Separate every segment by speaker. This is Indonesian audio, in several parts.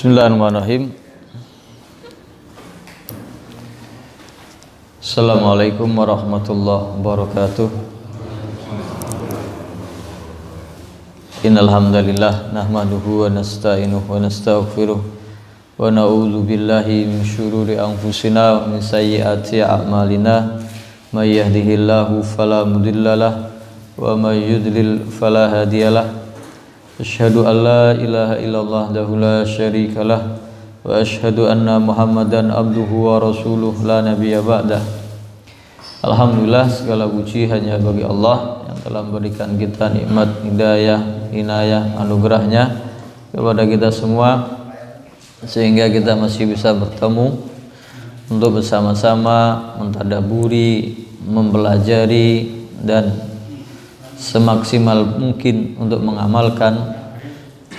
Speaker 1: Bismillahirrahmanirrahim. Assalamualaikum warahmatullahi wabarakatuh. Innal hamdalillah nahmaduhu wa nasta'inuhu wa nastaghfiruh wa na'udzu billahi min syururi anfusina wa min sayyiati a'malina. May yahdihillahu fala mudhillalah wa may yudlil fala hadiyalah. Asyhadu an la ilaha illallah wahdahu la syarikalah wa asyhadu anna Muhammadan abduhu wa rasuluh la nabiyya ba'dah. Alhamdulillah, segala puji hanya bagi Allah yang telah memberikan kita nikmat hidayah, inayah, anugerahnya kepada kita semua sehingga kita masih bisa bertemu untuk bersama-sama mentadaburi, mempelajari dan semaksimal mungkin untuk mengamalkan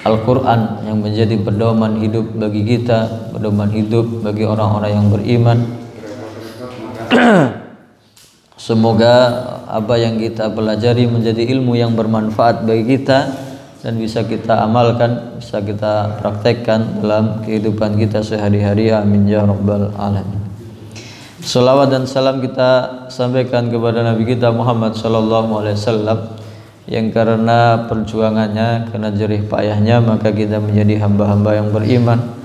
Speaker 1: Al-Quran yang menjadi pedoman hidup bagi kita, pedoman hidup bagi orang-orang yang beriman. Semoga apa yang kita pelajari menjadi ilmu yang bermanfaat bagi kita dan bisa kita amalkan, bisa kita praktekkan dalam kehidupan kita sehari-hari. Amin ya rabbal alamin. Salawat dan salam kita sampaikan kepada Nabi kita Muhammad sallallahu alaihi wasallam yang karena perjuangannya, karena jerih payahnya maka kita menjadi hamba-hamba yang beriman.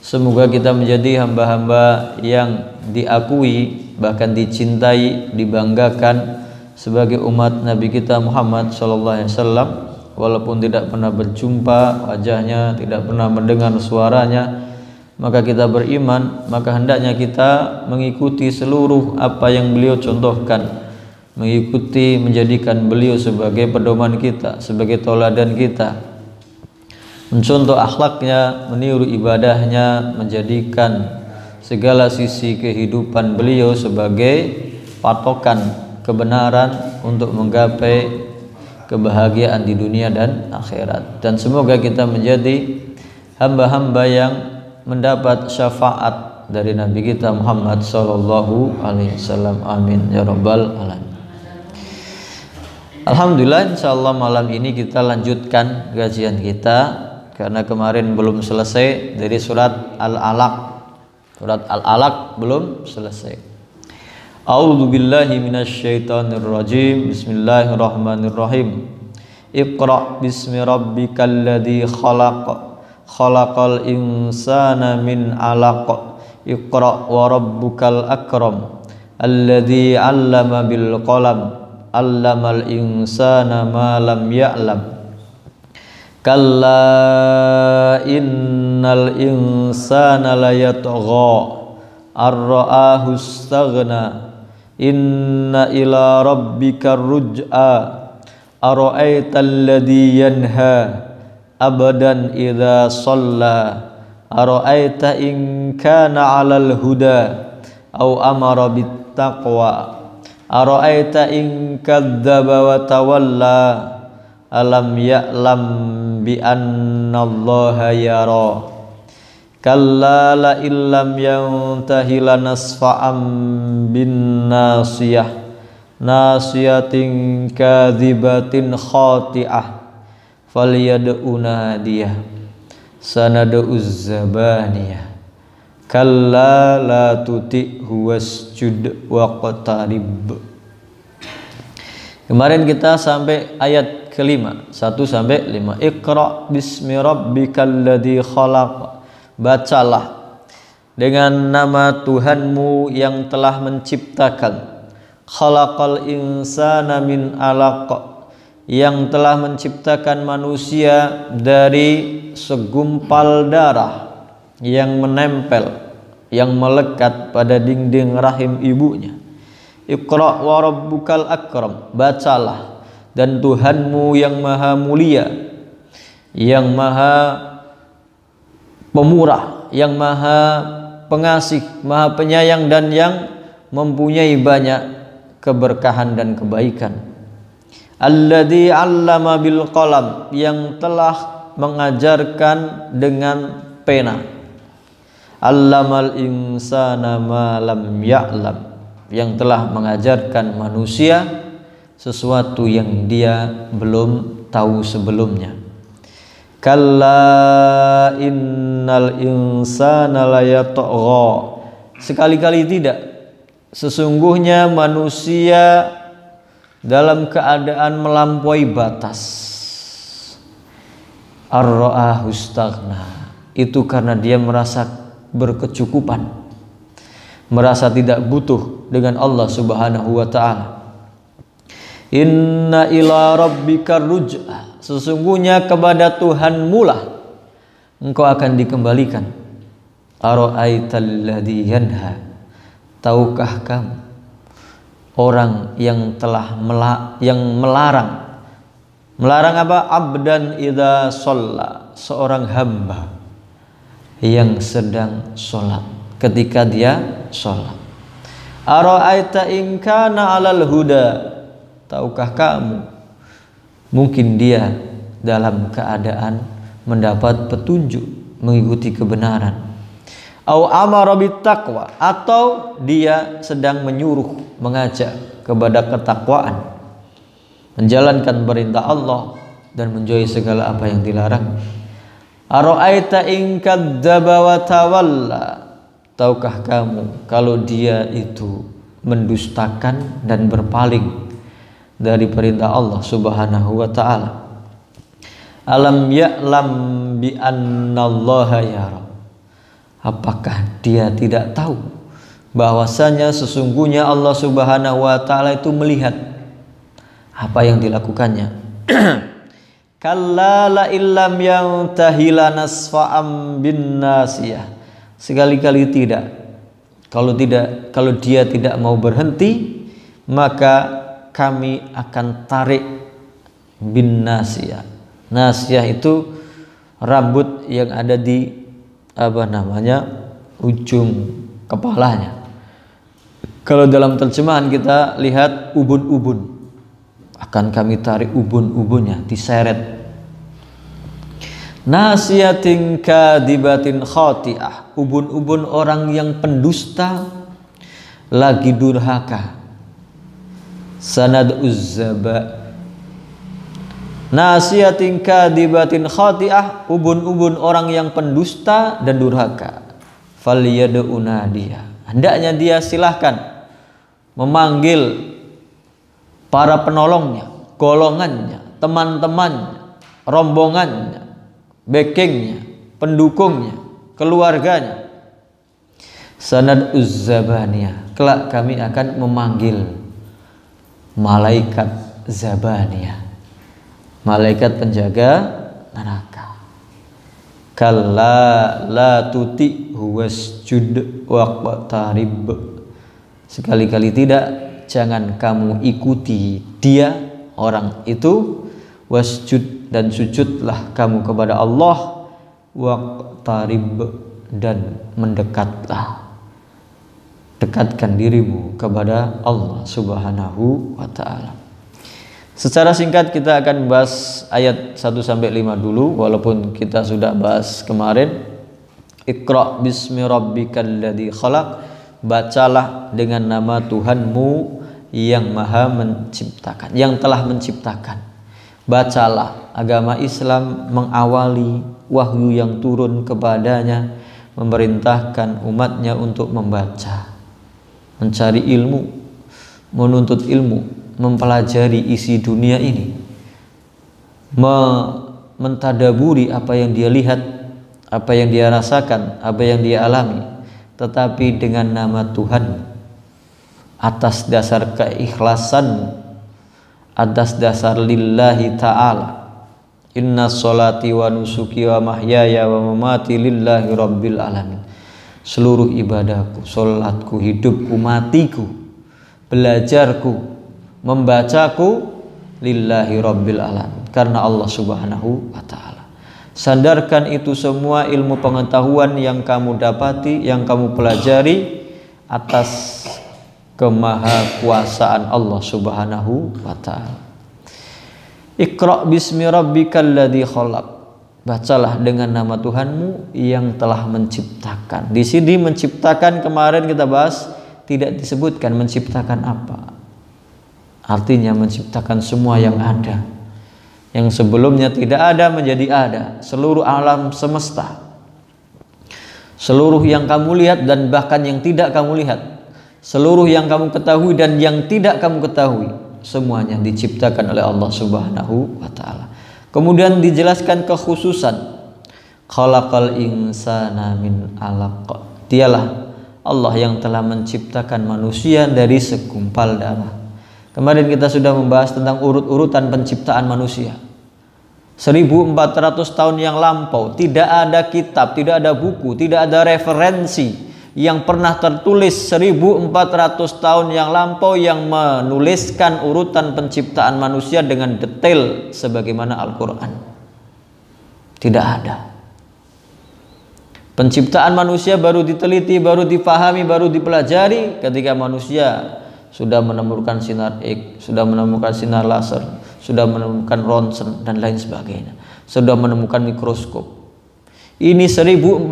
Speaker 1: Semoga kita menjadi hamba-hamba yang diakui, bahkan dicintai, dibanggakan sebagai umat Nabi kita Muhammad sallallahu alaihi wasallam, walaupun tidak pernah berjumpa wajahnya, tidak pernah mendengar suaranya. Maka kita beriman, maka hendaknya kita mengikuti seluruh apa yang beliau contohkan, mengikuti, menjadikan beliau sebagai pedoman kita, sebagai tauladan kita, mencontoh akhlaknya, meniru ibadahnya, menjadikan segala sisi kehidupan beliau sebagai patokan kebenaran untuk menggapai kebahagiaan di dunia dan akhirat. Dan semoga kita menjadi hamba-hamba yang mendapat syafaat dari Nabi kita Muhammad sallallahu alaihi wasallam. Amin ya rabbal alamin. Alhamdulillah, insyaallah malam ini kita lanjutkan kajian kita karena kemarin belum selesai dari surat Al-Alaq. Surat Al-Alaq belum selesai. A'udzu billahi minasyaitonir rajim. Bismillahirrahmanirrahim. Iqra bismi rabbikal ladzi khalaq. Khalaqal insana min 'alaq. Iqra wa rabbukal akram. Alladzi 'allama bil qalam. 'Allamal insana ma lam ya'lam. Kalla innal insana layatgha ar-ra'ahu istaghna. Inna ila rabbika ruj'a. Ara'aital ladzi yanha abadan idza shalla. Ara'aita in kana 'alal huda aw amara bit taqwa. Ara'aita in kadzdzaba wa tawalla. Alam ya'lam bi annallaha yara. Kalla la illam yantahi lanasfa'am bin nasiyah. Nasiyatin kadzibatin khati'ah. Falyad'u nadiyah sanad'uz zabaniyah. Kalla la tuti'hu wasjud waqtarib. Kemarin kita sampai ayat kelima, 1 sampai 5. Iqra bismi rabbikal ladzi khalaq. Bacalah dengan nama Tuhanmu yang telah menciptakan. Khalaqal insana min 'alaq. Yang telah menciptakan manusia dari segumpal darah yang menempel, yang melekat pada dinding rahim ibunya. Iqra wa rabbukal akram. Bacalah dan Tuhanmu yang maha mulia, yang maha pemurah, yang maha pengasih, maha penyayang dan yang mempunyai banyak keberkahan dan kebaikan. Alladzi 'allama bil qalam. Yang telah mengajarkan dengan pena. Allamal insana ma lam ya'lam. Yang telah mengajarkan manusia sesuatu yang dia belum tahu sebelumnya. Kalla innal insana layatgha. Sekali-kali tidak. Sesungguhnya manusia dalam keadaan melampaui batas. Ar-ra'ahu istaghna. Itu karena dia merasa berkecukupan, merasa tidak butuh dengan Allah Subhanahu wa ta'ala. Inna ila rabbika ruj'a. Sesungguhnya kepada Tuhanmu lah engkau akan dikembalikan. Ara'aital ladzi yanha. Tahukah kamu orang yang telah melarang apa? Abdan idza shalla, seorang hamba yang sedang sholat, ketika dia sholat. Ara'aita in kana 'alal huda. Tahukah kamu mungkin dia dalam keadaan mendapat petunjuk, mengikuti kebenaran. Au amara bittaqwa, atau dia sedang menyuruh, mengajak kepada ketakwaan, menjalankan perintah Allah dan menjauhi segala apa yang dilarang. Ara'aita in kadzdzaba wa tawalla. Tahukah kamu kalau dia itu mendustakan dan berpaling dari perintah Allah Subhanahu wa ta'ala. Alam ya'lam bi annallaha yara. Apakah dia tidak tahu bahwasanya sesungguhnya Allah Subhanahu wa ta'ala itu melihat apa yang dilakukannya. Kalla la illam yantahi lanasfa'am bin nasiyah. Sekali-kali tidak. Kalau dia tidak mau berhenti, maka kami akan tarik bin nasiyah. Nasiyah itu rambut yang ada di ujung kepalanya. Kalau dalam terjemahan kita lihat ubun-ubun, akan kami tarik ubun-ubunnya, diseret. Nasiyatin kadibatin khati'ah. Ubun-ubun orang yang pendusta, lagi durhaka. Sanad uzzaba. Nasiyatin kadibatin khati'ah. Ubun-ubun orang yang pendusta dan durhaka. Falyad'u nadiya. Hendaknya dia silahkan memanggil para penolongnya, golongannya, teman-temannya, rombongannya, backingnya, pendukungnya, keluarganya. Sanad uzzabaniyah. Kelak kami akan memanggil malaikat zabaniyah, malaikat penjaga neraka. Kalla la tuti'hu wasjud waqtarib. Sekali-kali tidak, jangan kamu ikuti dia, orang itu. Wasjud, dan sujudlah kamu kepada Allah. Waqtarib, dan mendekatlah, dekatkan dirimu kepada Allah Subhanahu wa ta'ala. Secara singkat kita akan bahas ayat 1-5 dulu, walaupun kita sudah bahas kemarin. Iqra bismi rabbikal ladzi khalaq. Bacalah dengan nama Tuhanmu yang maha menciptakan, yang telah menciptakan. Bacalah. Agama Islam mengawali wahyu yang turun kepadanya, memerintahkan umatnya untuk membaca, mencari ilmu, menuntut ilmu, mempelajari isi dunia ini, mentadaburi apa yang dia lihat, apa yang dia rasakan, apa yang dia alami, tetapi dengan nama Tuhan, atas dasar keikhlasan, atas dasar lillahi ta'ala. Inna sholati wa nusuki wa mahyaya wa mamati lillahi rabbil alamin. Seluruh ibadahku, sholatku, hidupku, matiku, belajarku, membacaku lillahi rabbil alamin, karena Allah Subhanahu wa ta'ala. Sandarkan itu semua ilmu pengetahuan yang kamu dapati, yang kamu pelajari, atas kemahakuasaan Allah Subhanahu wa ta'ala. Iqra bismi rabbikal ladzi khalaq. Bacalah dengan nama Tuhanmu yang telah menciptakan. Di sini menciptakan, kemarin kita bahas, tidak disebutkan menciptakan apa. Artinya menciptakan semua yang ada. Yang sebelumnya tidak ada menjadi ada. Seluruh alam semesta, seluruh yang kamu lihat dan bahkan yang tidak kamu lihat, seluruh yang kamu ketahui dan yang tidak kamu ketahui, semuanya diciptakan oleh Allah Subhanahu wa ta'ala. Kemudian dijelaskan kekhususan, khalaqal insana min alaq. Dialah Allah yang telah menciptakan manusia dari segumpal darah. Kemarin kita sudah membahas tentang urut-urutan penciptaan manusia. 1400 tahun yang lampau, tidak ada kitab, tidak ada buku, tidak ada referensi yang pernah tertulis 1400 tahun yang lampau yang menuliskan urutan penciptaan manusia dengan detail sebagaimana Al-Quran. Tidak ada. Penciptaan manusia baru diteliti, baru dipahami, baru dipelajari ketika manusia sudah menemukan sinar X, sudah menemukan sinar laser, sudah menemukan ronsen dan lain sebagainya, sudah menemukan mikroskop. Ini 1400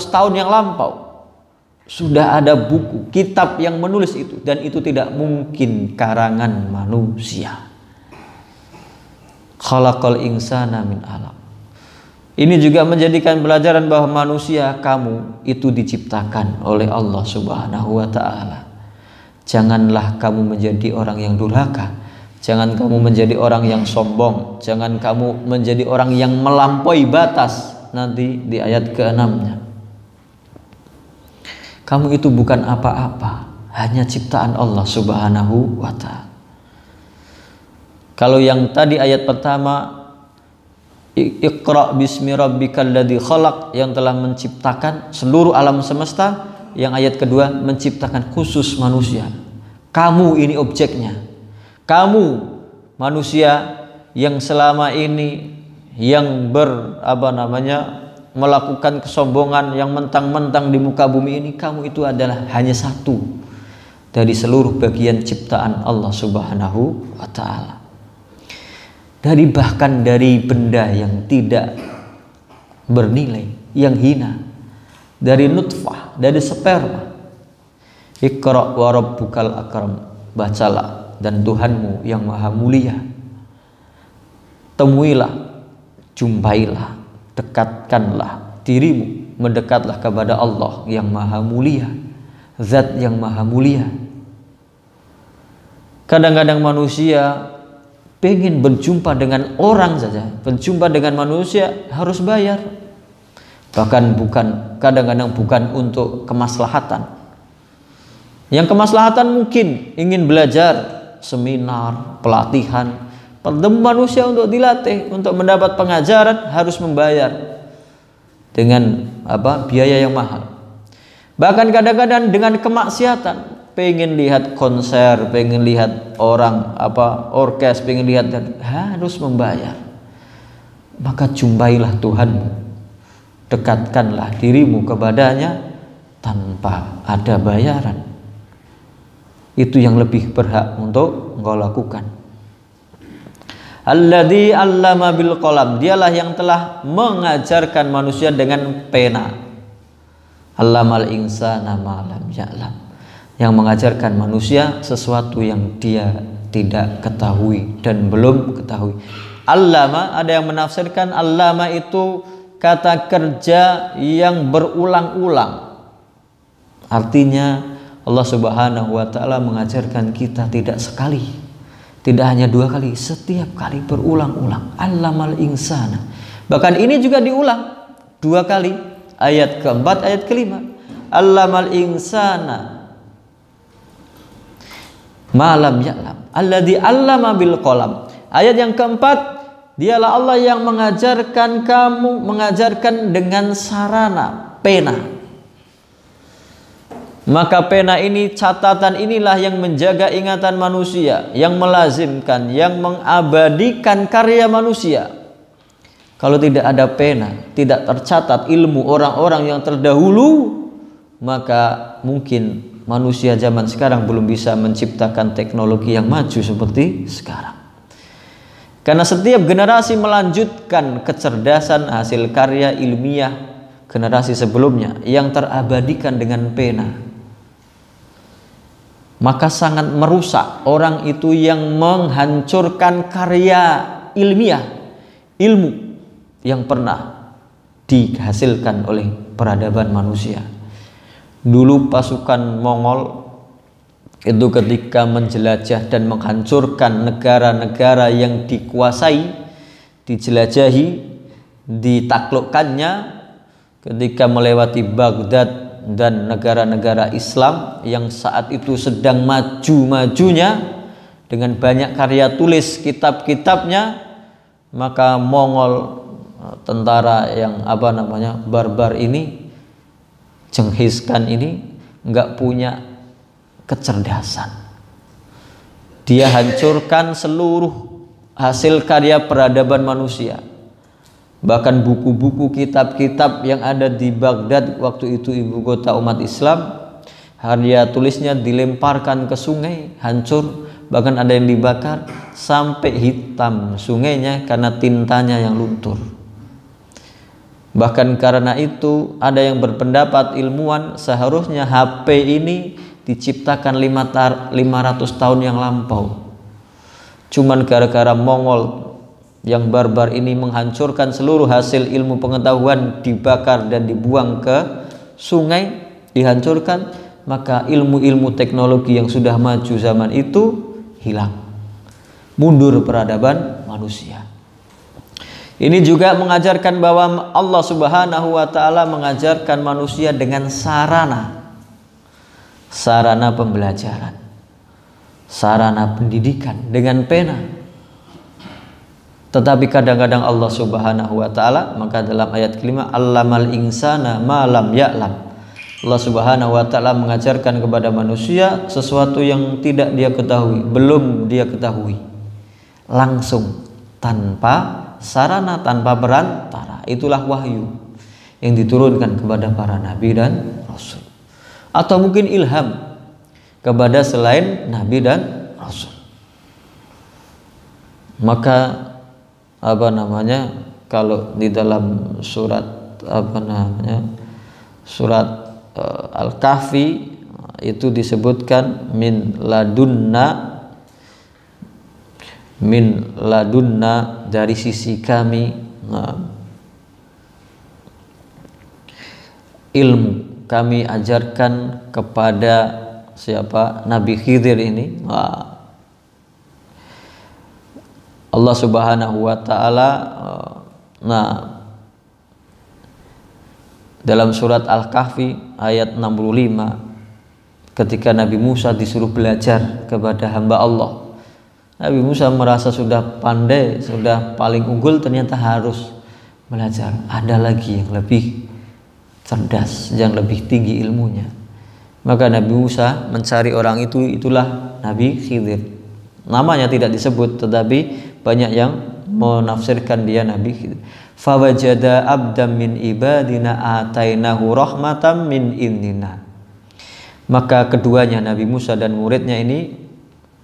Speaker 1: tahun yang lampau sudah ada buku, kitab yang menulis itu, dan itu tidak mungkin karangan manusia. Khalaqal insana min alaq. Ini juga menjadikan pelajaran bahwa manusia, kamu itu diciptakan oleh Allah Subhanahu wa ta'ala. Janganlah kamu menjadi orang yang durhaka, jangan kamu menjadi orang yang sombong, jangan kamu menjadi orang yang melampaui batas. Nanti di ayat ke-6-nya, kamu itu bukan apa-apa, hanya ciptaan Allah Subhanahu wa ta'ala. Kalau yang tadi ayat pertama, Iqra bismi rabbikal ladzi khalaq, yang telah menciptakan seluruh alam semesta. Yang ayat kedua menciptakan khusus manusia. Kamu ini objeknya. Kamu manusia yang selama ini yang melakukan kesombongan, yang mentang-mentang di muka bumi ini, kamu itu adalah hanya satu dari seluruh bagian ciptaan Allah Subhanahu wa ta'ala. Bahkan dari benda yang tidak bernilai, yang hina, dari nutfah, dari sperma. Iqra wa rabbukal akram, bacalah dan Tuhanmu yang maha mulia. Temuilah, jumpailah, dekatkanlah dirimu, mendekatlah kepada Allah yang maha mulia, zat yang maha mulia. Kadang-kadang manusia pengen berjumpa dengan orang saja, berjumpa dengan manusia harus bayar. Bahkan kadang-kadang bukan untuk kemaslahatan. Yang kemaslahatan mungkin ingin belajar, seminar, pelatihan. Pertemu manusia untuk dilatih, untuk mendapat pengajaran harus membayar dengan biaya yang mahal. Bahkan kadang-kadang dengan kemaksiatan, pengen lihat konser, pengen lihat orang orkes, pengen lihat, harus membayar. Maka jumpailah Tuhanmu, dekatkanlah dirimu kepadanya tanpa ada bayaran. Itu yang lebih berhak untuk engkau lakukan. Alladzi 'allama bil qalam, dialah yang telah mengajarkan manusia dengan pena. 'Allamal insana ma lam ya'lam, yang mengajarkan manusia sesuatu yang dia tidak ketahui dan belum ketahui. Allama, ada yang menafsirkan allama itu kata kerja yang berulang-ulang. Artinya Allah Subhanahu wa ta'ala mengajarkan kita tidak sekali, tidak hanya 2 kali, setiap kali berulang-ulang. Allamal insana. Bahkan ini juga diulang 2 kali, ayat keempat, ayat kelima. Allamal insana malam ya'lam alladzi 'allama bil qalam. Ayat yang keempat, dialah Allah yang mengajarkan kamu, mengajarkan dengan sarana pena. Maka pena ini, catatan inilah yang menjaga ingatan manusia, yang melazimkan, yang mengabadikan karya manusia. Kalau tidak ada pena, tidak tercatat ilmu orang-orang yang terdahulu, maka mungkin manusia zaman sekarang belum bisa menciptakan teknologi yang maju seperti sekarang. Karena setiap generasi melanjutkan kecerdasan hasil karya ilmiah generasi sebelumnya yang terabadikan dengan pena. maka sangat merusak orang itu yang menghancurkan karya ilmiah, ilmu yang pernah dihasilkan oleh peradaban manusia. Dulu pasukan Mongol itu ketika menjelajah dan menghancurkan negara-negara yang dikuasai, dijelajahi, ditaklukkannya, ketika melewati Baghdad dan negara-negara Islam yang saat itu sedang maju-majunya dengan banyak karya tulis kitab-kitabnya, maka Mongol, tentara yang barbar ini, Genghis Khan ini nggak punya kecerdasan. Dia hancurkan seluruh hasil karya peradaban manusia. Bahkan buku-buku, kitab-kitab yang ada di Baghdad waktu itu ibu kota umat Islam, karya tulisnya dilemparkan ke sungai, hancur, bahkan ada yang dibakar sampai hitam sungainya karena tintanya yang luntur. Bahkan karena itu ada yang berpendapat ilmuwan seharusnya HP ini diciptakan 500 tahun yang lampau. Cuman gara-gara Mongol yang barbar ini menghancurkan seluruh hasil ilmu pengetahuan, dibakar dan dibuang ke sungai, dihancurkan, maka ilmu-ilmu teknologi yang sudah maju zaman itu hilang. Mundur peradaban manusia. Ini juga mengajarkan bahwa Allah Subhanahu wa taala mengajarkan manusia dengan sarana pembelajaran, sarana pendidikan dengan pena. Tetapi kadang-kadang Allah Subhanahu wa taala, maka dalam ayat kelima, allamal insana ma lam ya'lam, Allah Subhanahu wa taala mengajarkan kepada manusia sesuatu yang tidak dia ketahui, belum dia ketahui, langsung, tanpa sarana, tanpa perantara. Itulah wahyu yang diturunkan kepada para nabi dan rasul, atau mungkin ilham kepada selain nabi dan rasul. Maka kalau di dalam surat surat Al-Kahfi itu disebutkan min ladunna dari sisi kami, ilmu kami ajarkan kepada siapa? Nabi Khidir ini. Allah Subhanahu wa taala dalam surat Al-Kahfi ayat 65, ketika Nabi Musa disuruh belajar kepada hamba Allah, Nabi Musa merasa sudah pandai, sudah paling unggul, ternyata harus belajar. Ada lagi yang lebih cerdas, yang lebih tinggi ilmunya. Maka Nabi Musa mencari orang itu, itulah Nabi Khidir. Namanya tidak disebut, tetapi banyak yang menafsirkan dia Nabi Khidir. Fawajada abdam min ibadina atainahu rahmatam min indina. Maka keduanya, Nabi Musa dan muridnya ini,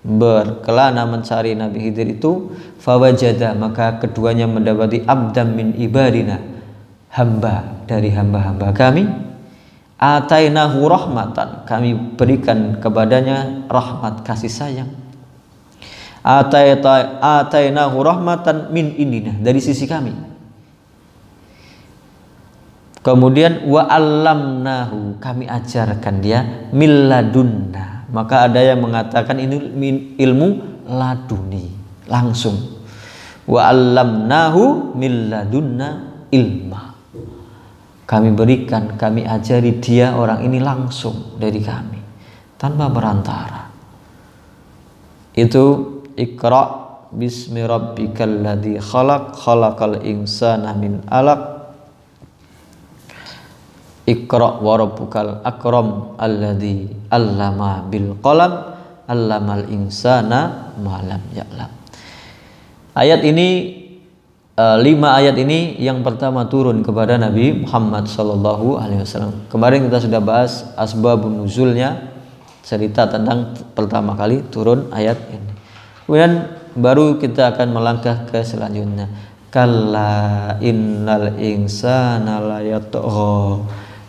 Speaker 1: berkelana mencari Nabi Khidir itu. Fawajada, maka keduanya mendapati abdam min ibadina, hamba dari hamba-hamba kami. Atainahu rahmatan, kami berikan kepadanya rahmat, kasih sayang. Atainahu rahmatan min indina, dari sisi kami. Kemudian wa 'allamnahu, kami ajarkan dia min ladunna. Maka ada yang mengatakan ini ilmu laduni, langsung. Wa 'allamnahu min ladunna ilma. Kami berikan, kami ajari dia, orang ini langsung dari kami, tanpa perantara. Itu Iqra bismi rabbikal ladzi khalaq, khalaqal insana min 'alaq. Iqra wa rabbukal akram alladzi 'allama bil qalam, 'allamal insana ma lam ya'lam. Ayat ini 5 ayat ini yang pertama turun kepada Nabi Muhammad sallallahu alaihi wasallam. Kemarin kita sudah bahas asbabun nuzulnya, cerita tentang pertama kali turun ayat ini. Kemudian baru kita akan melangkah ke selanjutnya. Kalla innal insana la yatgha.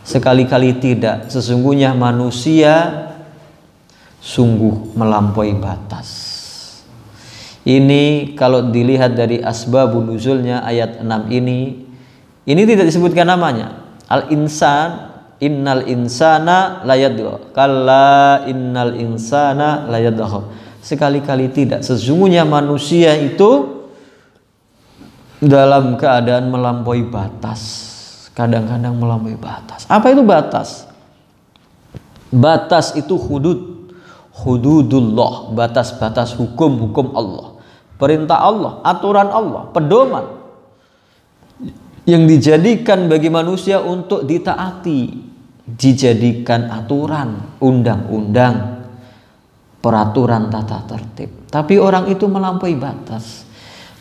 Speaker 1: Sekali-kali tidak, sesungguhnya manusia sungguh melampaui batas. Ini kalau dilihat dari asbabun nuzulnya ayat 6 ini tidak disebutkan namanya. Al-insan, innal insana layadgha. Kalla innal insana layadgha. Sekali-kali tidak. Sesungguhnya manusia itu dalam keadaan melampaui batas. Kadang-kadang melampaui batas. Apa itu batas? Batas itu hududullah, batas-batas hukum-hukum Allah, perintah Allah, aturan Allah, pedoman yang dijadikan bagi manusia untuk ditaati, dijadikan aturan, undang-undang, peraturan tata tertib. Tapi orang itu melampaui batas.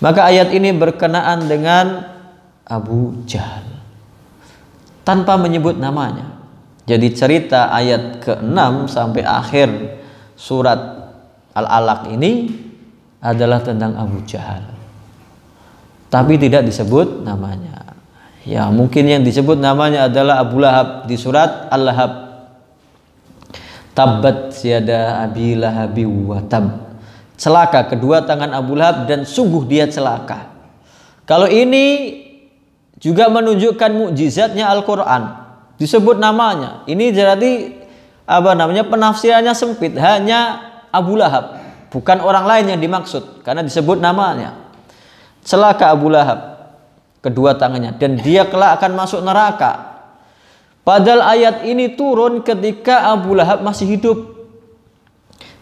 Speaker 1: Maka ayat ini berkenaan dengan Abu Jahal tanpa menyebut namanya. Jadi cerita ayat ke-6 sampai akhir surat Al-Alaq ini adalah tentang Abu Jahal. Tapi tidak disebut namanya. Ya, mungkin yang disebut namanya adalah Abu Lahab di surat Al-Lahab. Tabbat yada Abi Lahabi wa tab. Celaka kedua tangan Abu Lahab dan sungguh dia celaka. Kalau ini juga menunjukkan mukjizatnya Al-Qur'an. Disebut namanya. Ini jadi penafsirannya sempit, hanya Abu Lahab, bukan orang lain yang dimaksud karena disebut namanya. Celaka Abu Lahab kedua tangannya dan dia kelak akan masuk neraka. Padahal ayat ini turun ketika Abu Lahab masih hidup.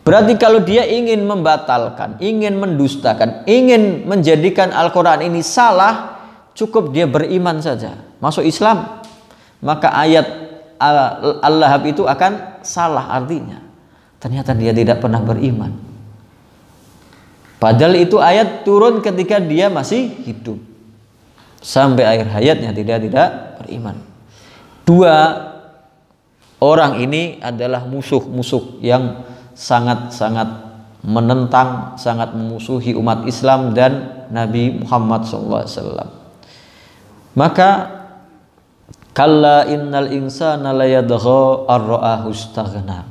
Speaker 1: Berarti kalau dia ingin membatalkan, ingin mendustakan, ingin menjadikan Al-Quran ini salah, cukup dia beriman saja, masuk Islam. Maka ayat Al-Lahab itu akan salah artinya. Ternyata dia tidak pernah beriman. Padahal itu ayat turun ketika dia masih hidup. Sampai akhir hayatnya tidak beriman. Dua orang ini adalah musuh-musuh yang sangat-sangat menentang, sangat memusuhi umat Islam dan Nabi Muhammad SAW. Maka kalla innal insana layadgha ar-ra'ahu istaghna.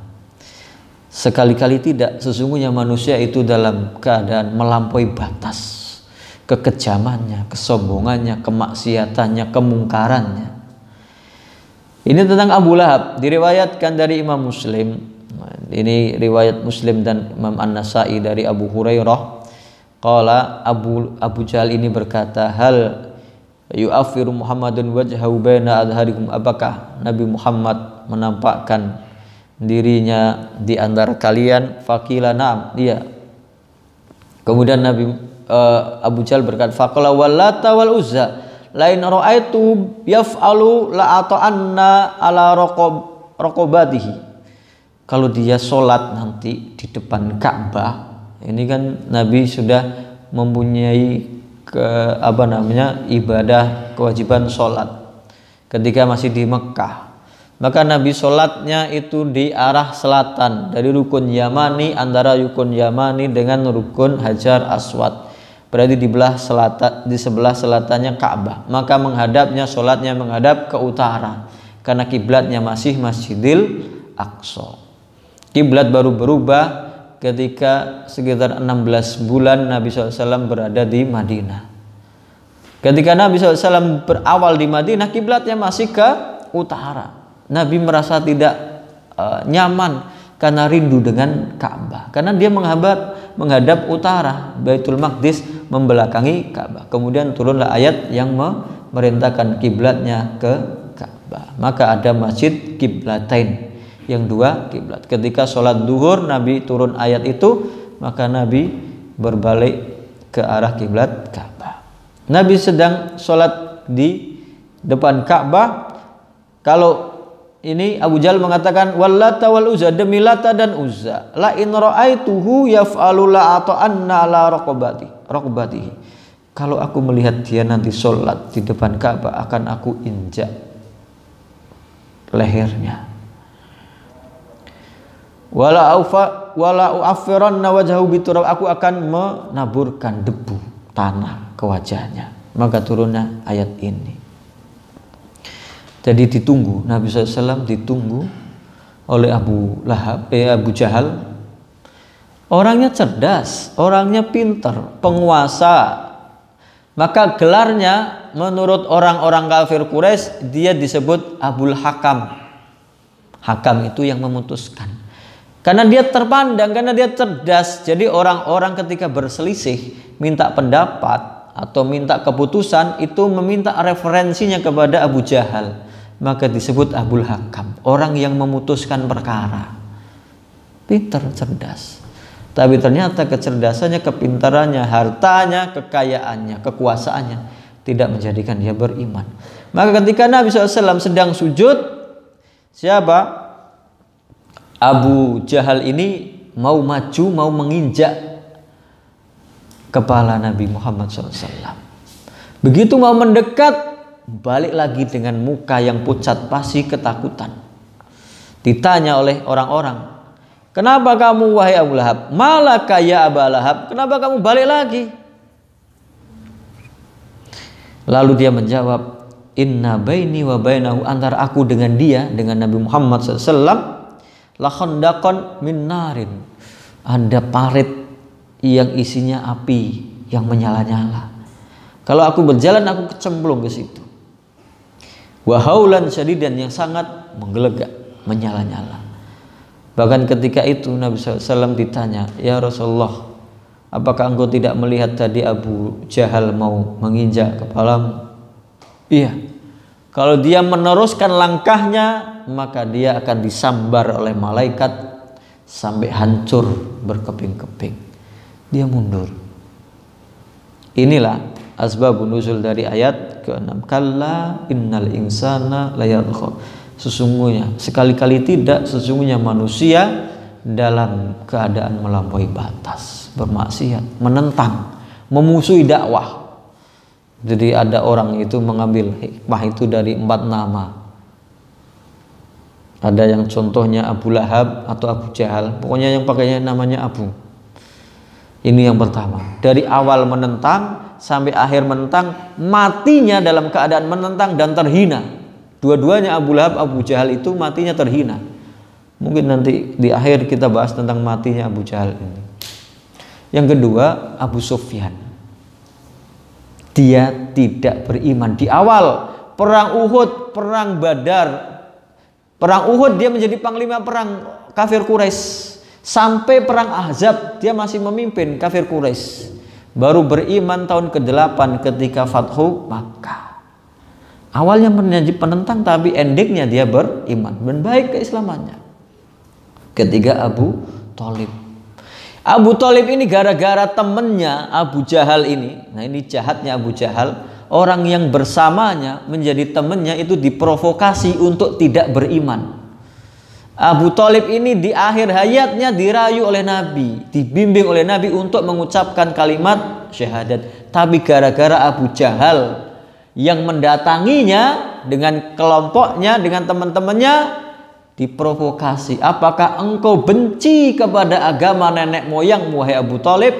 Speaker 1: Sekali-kali tidak, sesungguhnya manusia itu dalam keadaan melampaui batas, kekejamannya, kesombongannya, kemaksiatannya, kemungkarannya. Ini tentang Abu Lahab, diriwayatkan dari Imam Muslim. Ini riwayat Muslim dan Imam An-Nasai dari Abu Hurairah. Qala Abu Jahal ini berkata, hal yu'affiru Muhammadun wajhahu baina adharikum. Apakah Nabi Muhammad menampakkan dirinya di antara kalian? Faqila na'am, iya. Kemudian Abu Jahal berkata, faqala wallata wal uzza lain ra'aitu yaf'alu la ata'anna ala raqabatihi. Kalau dia sholat nanti di depan Ka'bah, ini kan Nabi sudah mempunyai ibadah kewajiban sholat ketika masih di Mekah. Maka Nabi sholatnya itu di arah selatan dari rukun Yamani, antara rukun Yamani dengan rukun Hajar Aswad. Berarti di sebelah selatannya Ka'bah. Maka menghadapnya, sholatnya menghadap ke utara karena kiblatnya masih Masjidil Aqsa. Kiblat baru berubah ketika sekitar 16 bulan Nabi SAW berada di Madinah. Ketika Nabi SAW berawal di Madinah, kiblatnya masih ke utara. Nabi merasa tidak nyaman karena rindu dengan Ka'bah. Karena dia menghadap utara, Baitul Maqdis membelakangi Ka'bah. Kemudian turunlah ayat yang memerintahkan kiblatnya ke Ka'bah. Maka ada masjid kiblatain, yang dua kiblat. Ketika sholat duhur Nabi turun ayat itu, maka Nabi berbalik ke arah kiblat Ka'bah. Nabi sedang sholat di depan Ka'bah. Kalau ini Abu Jahal mengatakan wallata wal uzza, demi Lata dan Uzza, la in ra'aituhu yaf'alu la ata'anna ala raqabatihi. Kalau aku melihat dia nanti sholat di depan Ka'bah, akan aku injak lehernya. Wala u'affiranna wajhahu biturab, aku akan menaburkan debu tanah ke wajahnya. Maka turunnya ayat ini. Jadi ditunggu, Nabi SAW ditunggu oleh Abu Jahal Orangnya cerdas, orangnya pintar, penguasa. Maka gelarnya menurut orang-orang kafir Quraisy dia disebut Abul Hakam. Hakam itu yang memutuskan. Karena dia terpandang, karena dia cerdas. Jadi orang-orang ketika berselisih minta pendapat atau minta keputusan itu meminta referensinya kepada Abu Jahal. Maka disebut Abul Hakam, orang yang memutuskan perkara. Pintar, cerdas. Tapi ternyata kecerdasannya, kepintarannya, hartanya, kekayaannya, kekuasaannya tidak menjadikan dia beriman. Maka ketika Nabi SAW sedang sujud, siapa? Abu Jahal ini mau maju, mau menginjak kepala Nabi Muhammad SAW. Begitu mau mendekat, balik lagi dengan muka yang pucat pasi ketakutan. Ditanya oleh orang-orang, kenapa kamu wahai Abu Lahab? Malaka ya Aba Lahab? Kenapa kamu balik lagi? Lalu dia menjawab, inna baini wa bainahu, antara aku dengan dia, dengan Nabi Muhammad SAW, la khandaqan min narin, ada parit yang isinya api yang menyala-nyala. Kalau aku berjalan aku kecemplung ke situ. Wa haulan syadidan, yang sangat menggelegak, menyala-nyala. Bahkan ketika itu Nabi SAW ditanya, ya Rasulullah, apakah engkau tidak melihat tadi Abu Jahal mau menginjak kepalamu? Iya. Kalau dia meneruskan langkahnya, maka dia akan disambar oleh malaikat sampai hancur berkeping-keping. Dia mundur. Inilah asbabun nuzul dari ayat ke-6. Kalla innal insana layatgha. Sesungguhnya, sekali-kali tidak, sesungguhnya manusia dalam keadaan melampaui batas, bermaksiat, menentang, memusuhi dakwah. Jadi ada orang itu mengambil hikmah itu dari 4 nama. Ada yang contohnya Abu Lahab atau Abu Jahal, pokoknya yang pakainya namanya Abu. Ini yang pertama. Dari awal menentang sampai akhir menentang, matinya dalam keadaan menentang dan terhina. Dua-duanya Abu Lahab, Abu Jahal itu matinya terhina. Mungkin nanti di akhir kita bahas tentang matinya Abu Jahal ini. Yang kedua, Abu Sufyan. Dia tidak beriman di awal perang Uhud, perang Badar, perang Uhud dia menjadi panglima perang kafir Quraisy. Sampai perang Ahzab dia masih memimpin kafir Quraisy. Baru beriman tahun ke-8 ketika Fathu Makkah. Awalnya menjadi penentang tapi endingnya dia beriman dan baik keislamannya. Ketiga, Abu Thalib. Abu Thalib ini gara-gara temennya Abu Jahal ini. Nah, ini jahatnya Abu Jahal. Orang yang bersamanya menjadi temennya itu diprovokasi untuk tidak beriman. Abu Thalib ini di akhir hayatnya dirayu oleh Nabi, dibimbing oleh Nabi untuk mengucapkan kalimat syahadat. Tapi gara-gara Abu Jahal yang mendatanginya dengan kelompoknya, dengan teman-temannya, diprovokasi. Apakah engkau benci kepada agama nenek moyangmu, wahai Abu Thalib?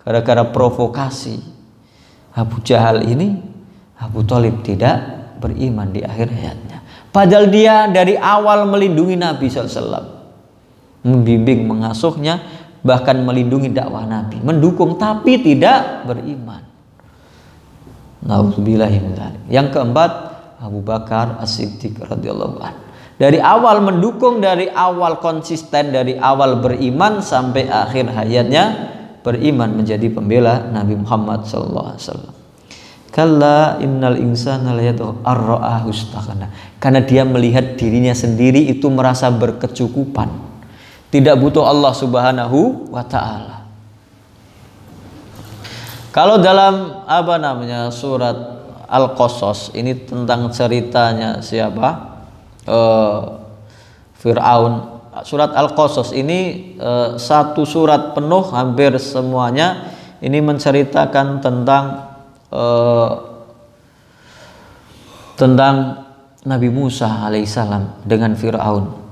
Speaker 1: Gara-gara provokasi Abu Jahal ini, Abu Thalib tidak beriman di akhir hayatnya. Padahal dia dari awal melindungi Nabi SAW, membimbing, mengasuhnya, bahkan melindungi dakwah Nabi, mendukung tapi tidak beriman. Nauzubillahi. Yang keempat, Abu Bakar As-Siddiq radhiyallahu anhu. Dari awal mendukung, dari awal konsisten, dari awal beriman sampai akhir hayatnya beriman, menjadi pembela Nabi Muhammad SAW. Kalla innal insana layatgha ar-ra'ahu istaghna. Karena dia melihat dirinya sendiri itu merasa berkecukupan, tidak butuh Allah Subhanahu wa taala. Kalau dalam surat Al-Qasas ini tentang ceritanya siapa? Fir'aun. Surat Al-Qasas ini satu surat penuh, hampir semuanya ini menceritakan tentang Nabi Musa alaihissalam dengan Fir'aun.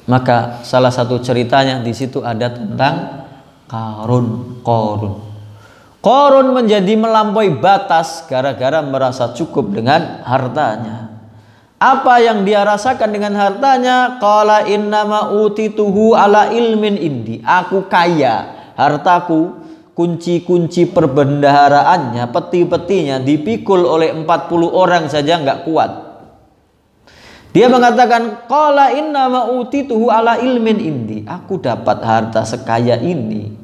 Speaker 1: Maka salah satu ceritanya di situ ada tentang Qarun menjadi melampaui batas gara-gara merasa cukup dengan hartanya. Apa yang dia rasakan dengan hartanya? Qala innama utituhu ala ilmin indi. Aku kaya, hartaku, kunci-kunci perbendaharaannya, peti-petinya dipikul oleh 40 orang saja nggak kuat. Dia mengatakan qala innama utituhu ala ilmin indi. Aku dapat harta sekaya ini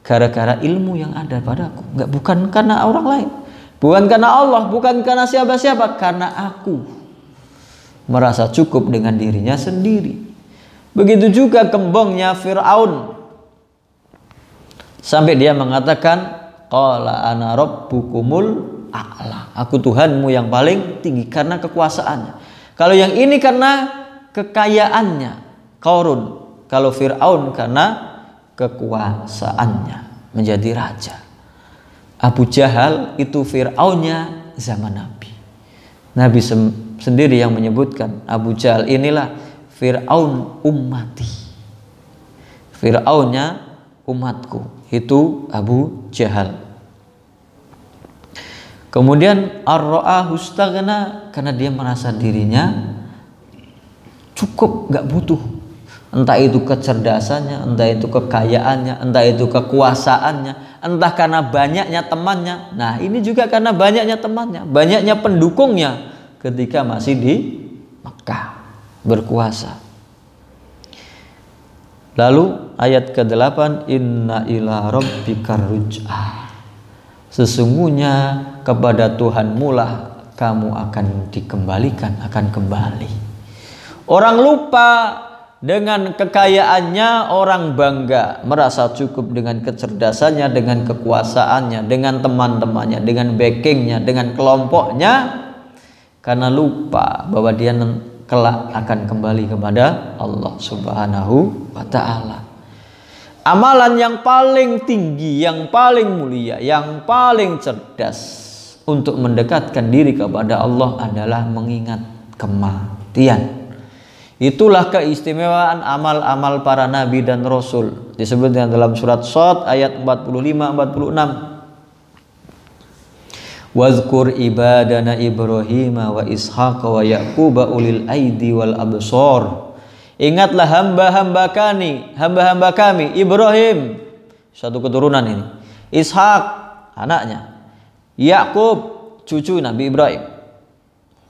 Speaker 1: gara-gara ilmu yang ada padaku. Bukan karena orang lain, bukan karena Allah, bukan karena siapa-siapa, karena aku merasa cukup dengan dirinya sendiri. Begitu juga gembongnya Fir'aun, sampai dia mengatakan qala ana rabbukumul a'la. Aku Tuhanmu yang paling tinggi, karena kekuasaannya. Kalau yang ini karena kekayaannya Qarun, kalau Fir'aun karena kekuasaannya menjadi raja. Abu Jahal itu Fir'aunnya zaman Nabi. Nabi sendiri yang menyebutkan Abu Jahal inilah Fir'aun ummati, Fir'aunnya umatku, itu Abu Jahal. Kemudian ar-ra'ahu istaghna, karena dia merasa dirinya cukup, nggak butuh, entah itu kecerdasannya, entah itu kekayaannya, entah itu kekuasaannya, entah karena banyaknya temannya. Nah, ini juga karena banyaknya temannya, banyaknya pendukungnya ketika masih di Mekah berkuasa. Lalu ayat ke-8, inna ila rabbikar ruj'ah. Sesungguhnya kepada Tuhanmu lah kamu akan dikembalikan, akan kembali. Orang lupa dengan kekayaannya, orang bangga, merasa cukup dengan kecerdasannya, dengan kekuasaannya, dengan teman-temannya, dengan backingnya, dengan kelompoknya, karena lupa bahwa dia kelak akan kembali kepada Allah Subhanahu wa ta'ala. Amalan yang paling tinggi, yang paling mulia, yang paling cerdas untuk mendekatkan diri kepada Allah adalah mengingat kematian. Itulah keistimewaan amal-amal para nabi dan rasul. Disebutkan dalam surat Shad ayat 45-46. Wazkur ibadana Ibrahim wa Ishaq wa Yaqub ulil aidi wal absar. Ingatlah hamba-hamba kami Ibrahim, satu keturunan ini, Ishak anaknya, Yakub cucu Nabi Ibrahim,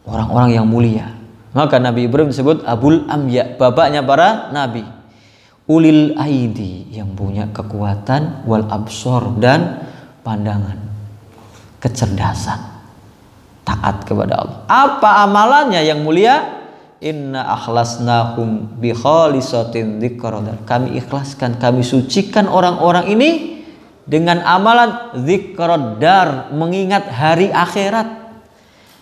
Speaker 1: orang-orang yang mulia. Maka Nabi Ibrahim disebut Abul Amya, bapaknya para nabi. Ulil aidi, yang punya kekuatan, wal absor, dan pandangan, kecerdasan, taat kepada Allah. Apa amalannya yang mulia? Inna akhlasnahum bi khalisatin dzikra. Kami ikhlaskan, kami sucikan orang-orang ini dengan amalan dzikradar, mengingat hari akhirat,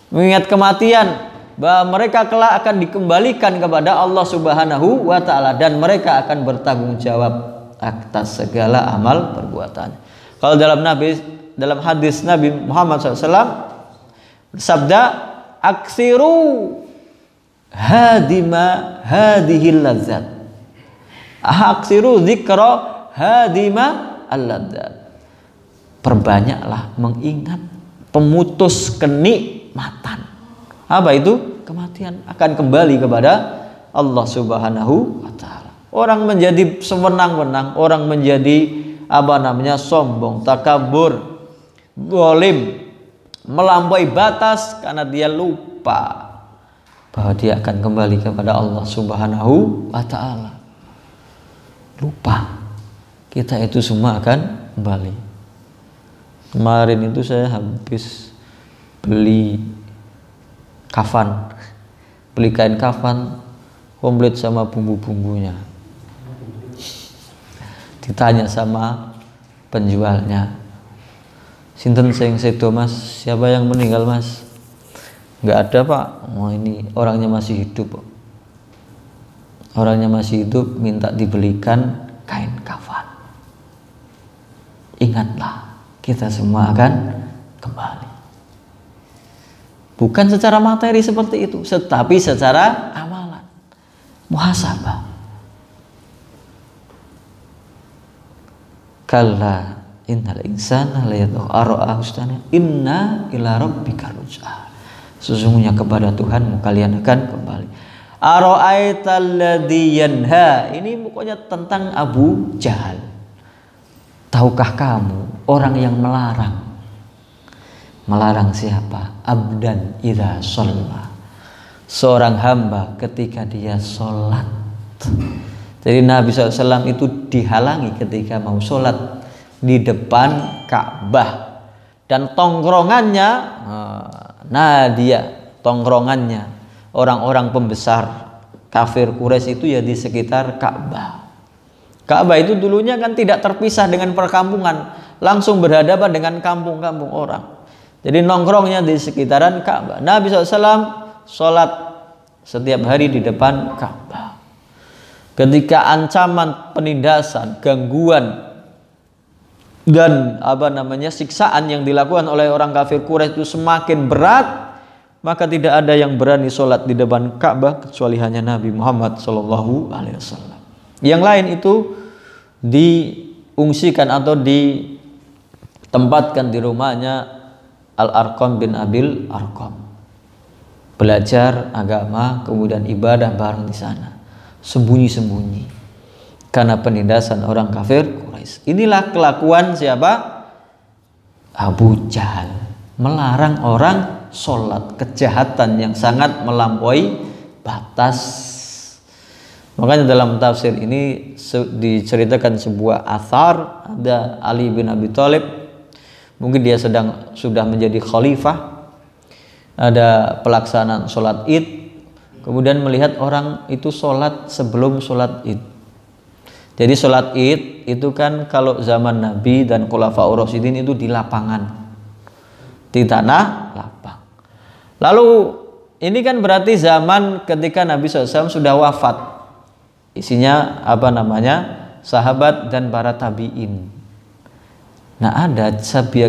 Speaker 1: mengingat kematian, bahwa mereka kelak akan dikembalikan kepada Allah Subhanahu wa ta'ala, dan mereka akan bertanggung jawab atas segala amal perbuatannya. Kalau dalam hadis Nabi Muhammad SAW bersabda, aksiru hadima hadihil ladzat, aksiru dzikra hadima al-ladzat. Perbanyaklah mengingat pemutus kenikmatan. Apa itu? Kematian, akan kembali kepada Allah Subhanahu wa ta'ala. Orang menjadi sewenang-wenang, orang menjadi sombong, takabur, zalim, melampaui batas karena dia lupa bahwa dia akan kembali kepada Allah Subhanahu wa ta'ala. Lupa kita itu semua akan kembali. Kemarin itu saya habis beli kafan, beli kain kafan komplit sama bumbu-bumbunya. Ditanya sama penjualnya, sinten sing sedo mas, siapa yang meninggal mas? Nggak ada pak. Oh ini orangnya masih hidup. Orangnya masih hidup, minta dibelikan kain kafan. Ingatlah, kita semua akan kembali. Bukan secara materi seperti itu, tetapi secara amalan, muhasabah. Kalla innal insana la yatgha inna ila rabbika ruj'a. Sesungguhnya kepada Tuhanmu kalian akan kembali. Ara'aital ladzi yanha. Ini pokoknya tentang Abu Jahal. Tahukah kamu orang yang melarang? Melarang siapa? Abdan idza shalla. Seorang hamba ketika dia sholat. Jadi Nabi SAW itu dihalangi ketika mau sholat di depan Ka'bah. Dan tongkrongannya, tongkrongannya orang-orang pembesar kafir Quraisy itu ya di sekitar Ka'bah. Ka'bah itu dulunya kan tidak terpisah dengan perkampungan, langsung berhadapan dengan kampung-kampung orang. Jadi nongkrongnya di sekitaran Ka'bah. Nabi SAW sholat setiap hari di depan Ka'bah. Ketika ancaman penindasan, gangguan dan siksaan yang dilakukan oleh orang kafir Quraisy itu semakin berat, maka tidak ada yang berani sholat di depan Ka'bah kecuali hanya Nabi Muhammad SAW. Yang lain itu diungsikan atau ditempatkan di rumahnya Al-Arqam bin Abil Arqam. Belajar agama, kemudian ibadah bareng di sana, sembunyi-sembunyi karena penindasan orang kafir Quraisy. Inilah kelakuan siapa? Abu Jahal, melarang orang sholat, kejahatan yang sangat melampaui batas. Makanya dalam tafsir ini diceritakan sebuah athar, ada Ali bin Abi Thalib, mungkin dia sudah menjadi khalifah, ada pelaksanaan sholat id, kemudian melihat orang itu sholat sebelum sholat id. Jadi sholat id itu kan kalau zaman Nabi dan Khulafaur Rasyidin itu di lapangan, di tanah lapang. Lalu ini kan berarti zaman ketika Nabi SAW sudah wafat, isinya sahabat dan para tabi'in. Nah, ada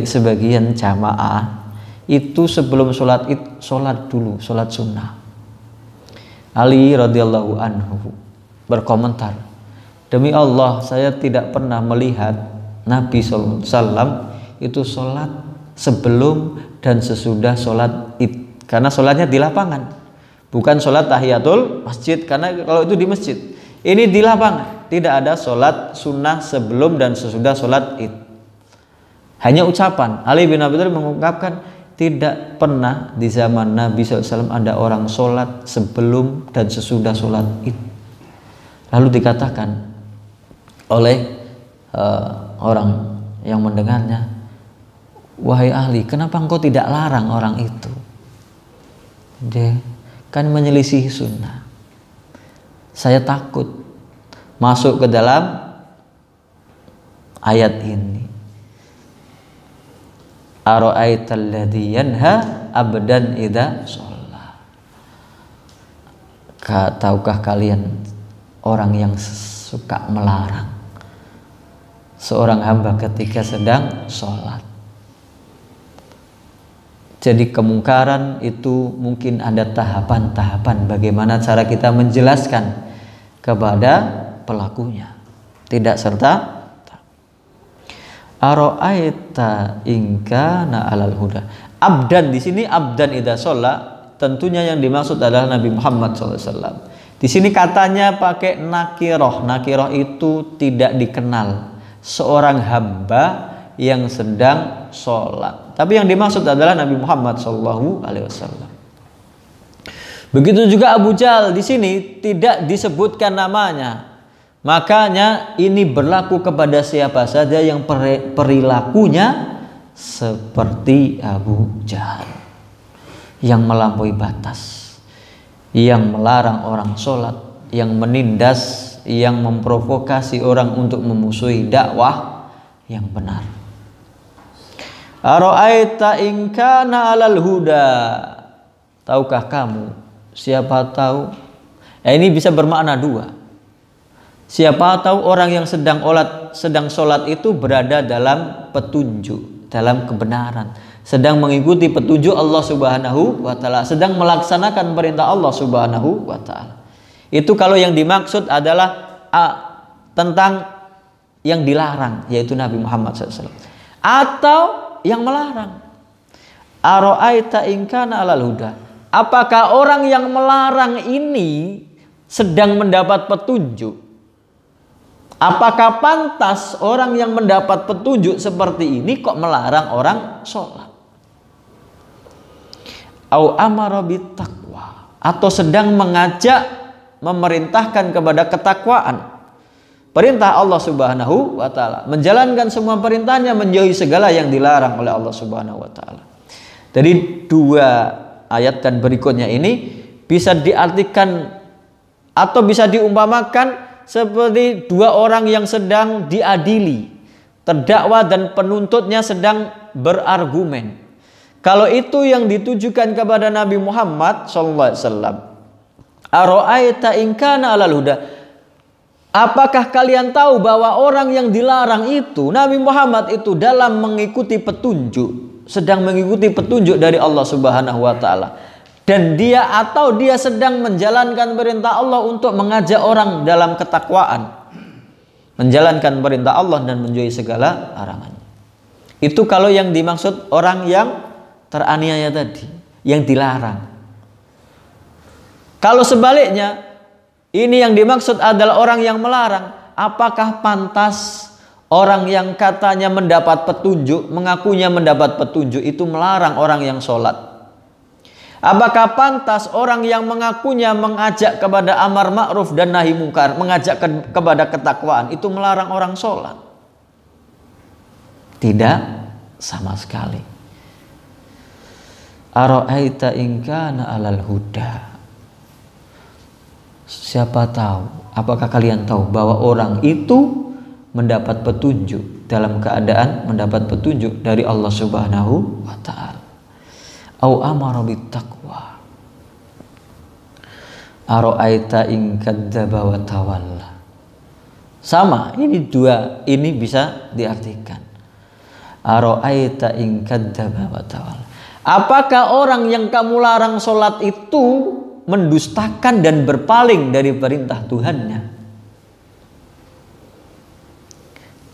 Speaker 1: sebagian jamaah itu sebelum sholat id sholat dulu, sholat sunnah. Ali radhiyallahu anhu berkomentar, demi Allah saya tidak pernah melihat Nabi SAW itu sholat sebelum dan sesudah sholat id, karena sholatnya di lapangan, bukan sholat tahiyatul masjid, karena kalau itu di masjid, ini di lapangan, tidak ada sholat sunnah sebelum dan sesudah sholat id, hanya ucapan. Ali bin Abi Thalib mengungkapkan, tidak pernah di zaman Nabi SAW ada orang sholat sebelum dan sesudah sholat id. Lalu dikatakan oleh orang yang mendengarnya, wahai ahli, kenapa engkau tidak larang orang itu? Dia kan menyelisih sunnah. Saya takut masuk ke dalam ayat ini. Ara'aital ladzi yanha abdan idza shalla. Tahukah kalian orang yang suka melarang seorang hamba ketika sedang sholat? Jadi kemungkaran itu mungkin ada tahapan-tahapan bagaimana cara kita menjelaskan kepada pelakunya, tidak serta Ara'aita in kana 'alal huda. Abdan di sini, abdan idza shalla, tentunya yang dimaksud adalah Nabi Muhammad SAW. Di sini katanya pakai nakiroh. Nakiroh itu tidak dikenal, seorang hamba yang sedang sholat. Tapi yang dimaksud adalah Nabi Muhammad SAW. Begitu juga Abu Jahal, di sini tidak disebutkan namanya. Makanya ini berlaku kepada siapa saja yang perilakunya seperti Abu Jahal, yang melampaui batas, yang melarang orang sholat, yang menindas, yang memprovokasi orang untuk memusuhi dakwah yang benar. Ara'aita in kana 'alal huda. Tahukah kamu? Siapa tahu? Ini bisa bermakna dua. Siapa tahu orang yang sedang sholat itu berada dalam petunjuk, dalam kebenaran, sedang mengikuti petunjuk Allah Subhanahu wa Ta'ala, sedang melaksanakan perintah Allah Subhanahu wa Ta'ala. Itu kalau yang dimaksud adalah tentang yang dilarang, yaitu Nabi Muhammad SAW, atau yang melarang. Ara'aita in kana 'alal huda. apakah orang yang melarang ini sedang mendapat petunjuk? Apakah pantas orang yang mendapat petunjuk seperti ini kok melarang orang sholat? Au amara bittaqwa, atau sedang mengajak, memerintahkan kepada ketakwaan. Perintah Allah Subhanahu wa taala, menjalankan semua perintahnya, menjauhi segala yang dilarang oleh Allah Subhanahu wa taala. Jadi dua ayat dan berikutnya ini bisa diartikan atau bisa diumpamakan seperti dua orang yang sedang diadili. Terdakwa dan penuntutnya sedang berargumen. Kalau itu yang ditujukan kepada Nabi Muhammad SAW, ara'aita in kana 'alal huda, apakah kalian tahu bahwa orang yang dilarang itu, Nabi Muhammad itu dalam mengikuti petunjuk, sedang mengikuti petunjuk dari Allah Subhanahu wa taala, dan dia sedang menjalankan perintah Allah untuk mengajak orang dalam ketakwaan, menjalankan perintah Allah dan menjauhi segala larangannya. Itu kalau yang dimaksud orang yang teraniaya tadi, yang dilarang. Kalau sebaliknya, ini yang dimaksud adalah orang yang melarang. Apakah pantas orang yang katanya mendapat petunjuk, mengakunya mendapat petunjuk, itu melarang orang yang sholat? Apakah pantas orang yang mengakunya mengajak kepada amar ma'ruf dan nahi mungkar, mengajak kepada ketakwaan, itu melarang orang sholat? Tidak sama sekali. Ara'aita in kana 'alal huda, siapa tahu, apakah kalian tahu bahwa orang itu mendapat petunjuk, dalam keadaan mendapat petunjuk dari Allah Subhanahu wa taala. Au amara bittaqwa, ara'aita in kadzdzaba wa tawalla. Sama, ini dua, ini bisa diartikan. Ara'aita in kadzdzaba wa tawalla, apakah orang yang kamu larang sholat itu mendustakan dan berpaling dari perintah Tuhannya?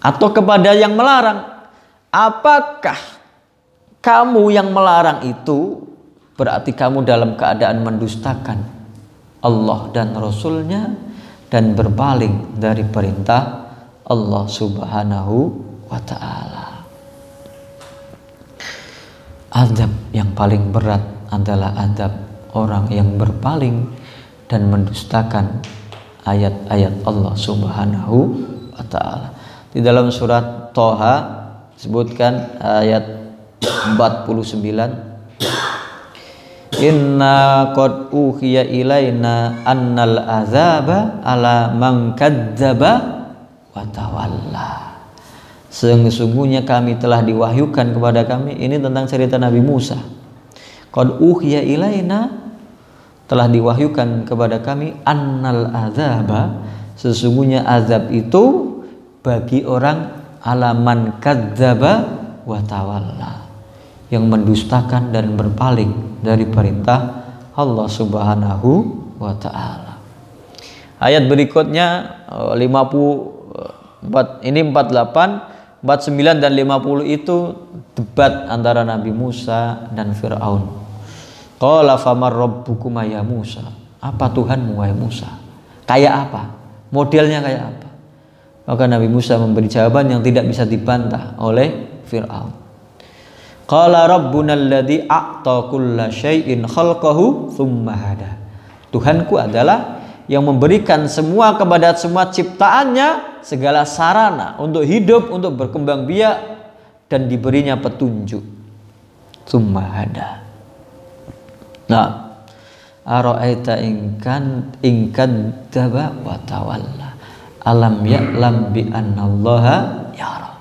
Speaker 1: Atau kepada yang melarang, apakah kamu yang melarang itu berarti kamu dalam keadaan mendustakan Allah dan Rasulnya dan berpaling dari perintah Allah Subhanahu wa ta'ala? Azab yang paling berat adalah azab orang yang berpaling dan mendustakan ayat-ayat Allah Subhanahu wa ta'ala. Di dalam surat Thaha disebutkan ayat 49, inna qad uhiya ilaina annal azaba ala man kadzdzaba wa tawalla. Sesungguhnya kami telah diwahyukan kepada kami, ini tentang cerita Nabi Musa. Qad uhiya ilaina, telah diwahyukan kepada kami, annal azaba, sesungguhnya azab itu bagi orang alaman kadzdzaba wa tawalla, yang mendustakan dan berpaling dari perintah Allah Subhanahu wa ta'ala. Ayat berikutnya 54, ini 48, 49 dan 50 itu debat antara Nabi Musa dan Fir'aun. Qala famar rabbukum ya Musa, apa Tuhanmu wahai Musa? Kayak apa? Modelnya kayak apa? Maka Nabi Musa memberi jawaban yang tidak bisa dibantah oleh Fir'aun. Qala rabbuna alladhi a'ta kulla syai'in khalqahu thumma hada. Tuhanku adalah yang memberikan semua kepada semua ciptaannya segala sarana untuk hidup, untuk berkembang biak, dan diberinya petunjuk. Tsumma hada. Nah, ara'aita in kadzdzaba wa tawalla alam ya'lam bi annallaha yara.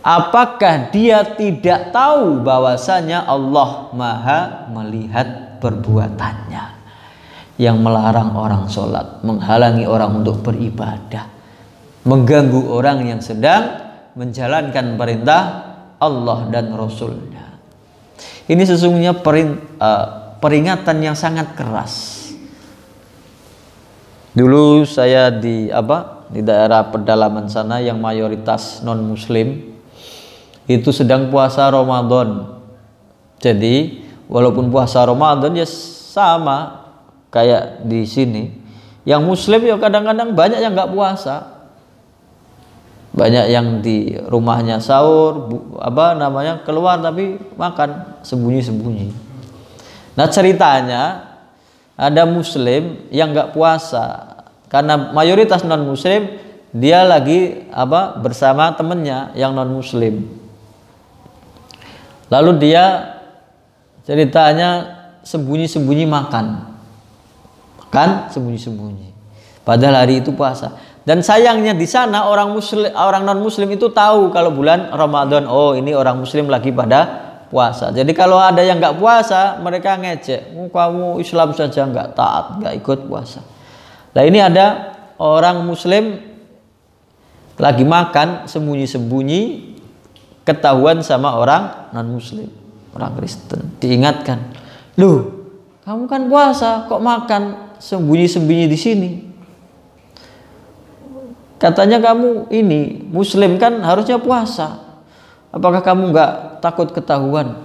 Speaker 1: Apakah dia tidak tahu bahwasanya Allah Maha melihat perbuatannya? Yang melarang orang sholat, menghalangi orang untuk beribadah, mengganggu orang yang sedang menjalankan perintah Allah dan Rasulnya. Ini sesungguhnya peringatan yang sangat keras. Dulu saya di daerah pedalaman sana yang mayoritas non muslim, itu sedang puasa Ramadan. Jadi walaupun puasa Ramadan ya sama kayak di sini. Yang muslim ya kadang-kadang banyak yang nggak puasa. Banyak yang di rumahnya sahur, keluar tapi makan sembunyi-sembunyi. Nah ceritanya ada muslim yang nggak puasa karena mayoritas non muslim, dia lagi bersama temennya yang non muslim. Lalu dia ceritanya sembunyi-sembunyi makan sembunyi-sembunyi. Padahal hari itu puasa. Dan sayangnya di sana orang non muslim itu tahu kalau bulan Ramadan, oh ini orang muslim lagi pada puasa. Jadi kalau ada yang nggak puasa, mereka ngecek, kamu Islam saja nggak taat, nggak ikut puasa. Nah ini ada orang muslim lagi makan sembunyi-sembunyi, ketahuan sama orang non muslim, orang Kristen. Diingatkan, loh kamu kan puasa kok makan sembunyi-sembunyi di sini. Katanya kamu ini muslim kan harusnya puasa. Apakah kamu nggak takut ketahuan?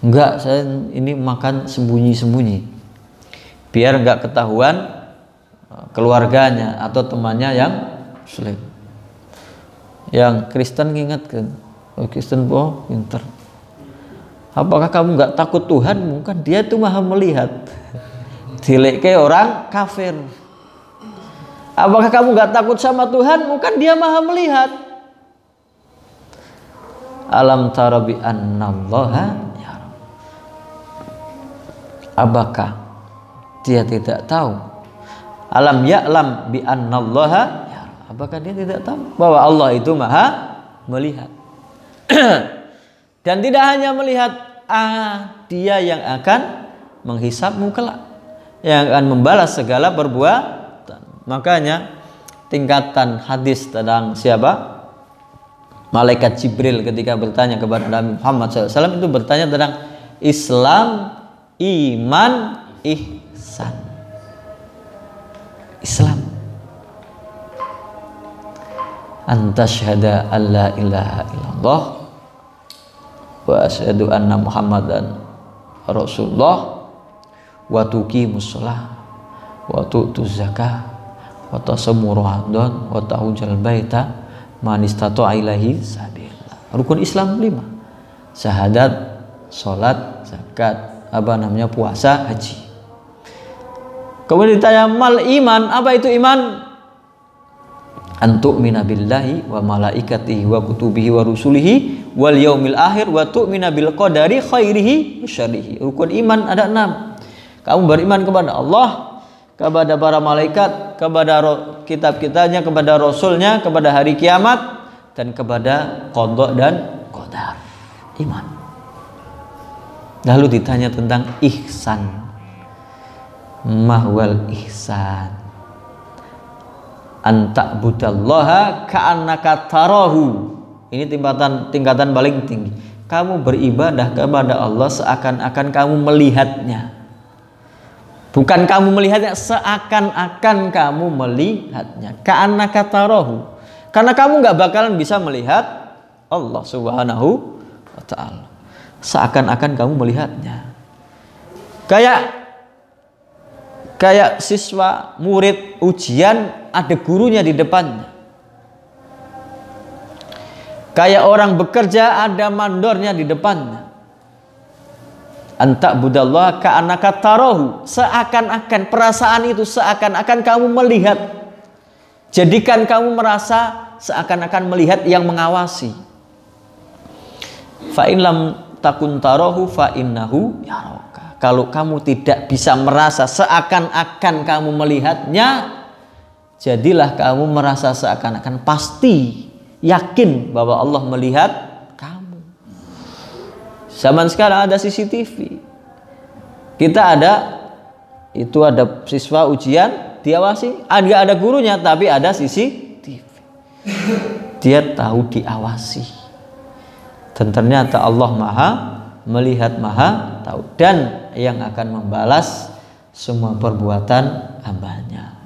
Speaker 1: Enggak, saya ini makan sembunyi-sembunyi biar nggak ketahuan keluarganya atau temannya yang muslim. Yang Kristen ingatkan, oh Kristen pinter. Apakah kamu nggak takut Tuhan? Mungkin dia tuh maha melihat. Dileke orang kafir. Apakah kamu nggak takut sama Tuhan? Mungkin dia maha melihat. Alam tara bi annallaha yara. Apakah dia tidak tahu? Alam ya'lam bi annallaha yara. Apakah dia tidak tahu bahwa Allah itu maha melihat? Dan tidak hanya melihat, dia yang akan menghisabmu kelak, yang akan membalas segala perbuatan. Makanya tingkatan hadis tentang siapa? Malaikat Jibril ketika bertanya kepada Nabi Muhammad SAW itu bertanya tentang Islam, iman, ihsan. Islam, antasyhada alla ilaha illallah wa asyhadu anna Muhammadan Rasulullah wa tuqimus shalah wa tu'tuz zakah wa tasummu ramadan wa tahujjal baita man istata'a ilaihi sabila. Rukun Islam 5. Syahadat, salat, zakat, puasa, haji. Kemudian ditanya mal iman, apa itu iman? Antu'mina billahi wa malaikatihi wa kutubihi wa rusulihi wal yaumil akhir wa tu'mina bil qadari khairihi wa syarrihi. Rukun iman ada 6. Kamu beriman kepada Allah, kepada para malaikat, kepada kitab-kitabnya, kepada rasulnya, kepada hari kiamat, dan kepada qada dan qadar. Iman. Lalu ditanya tentang ihsan. Mahwal ihsan, anta'budallaha ka'annaka tarahu. Ini tingkatan paling tinggi. Kamu beribadah kepada Allah seakan-akan kamu melihatnya. Bukan kamu melihatnya, seakan-akan kamu melihatnya. Ka'annaka tarahu. Karena kamu nggak bakalan bisa melihat Allah Subhanahu wa ta'ala. Seakan-akan kamu melihatnya. Kayak siswa, murid, ujian, ada gurunya di depannya. Kayak orang bekerja, ada mandornya di depannya. Anta'budallaha ka'annaka tarahu. Seakan-akan, perasaan itu seakan-akan kamu melihat. Jadikan kamu merasa seakan-akan melihat yang mengawasi. Fa in lam takun tarahu fa innahu yaraka. Kalau kamu tidak bisa merasa seakan-akan kamu melihatnya, jadilah kamu merasa seakan-akan pasti yakin bahwa Allah melihat kamu. Zaman sekarang ada CCTV. Kita ada siswa ujian diawasi, nggak ada gurunya tapi ada CCTV. Dia tahu diawasi. Dan ternyata Allah Maha melihat, Maha tahu, dan yang akan membalas semua perbuatan hambanya.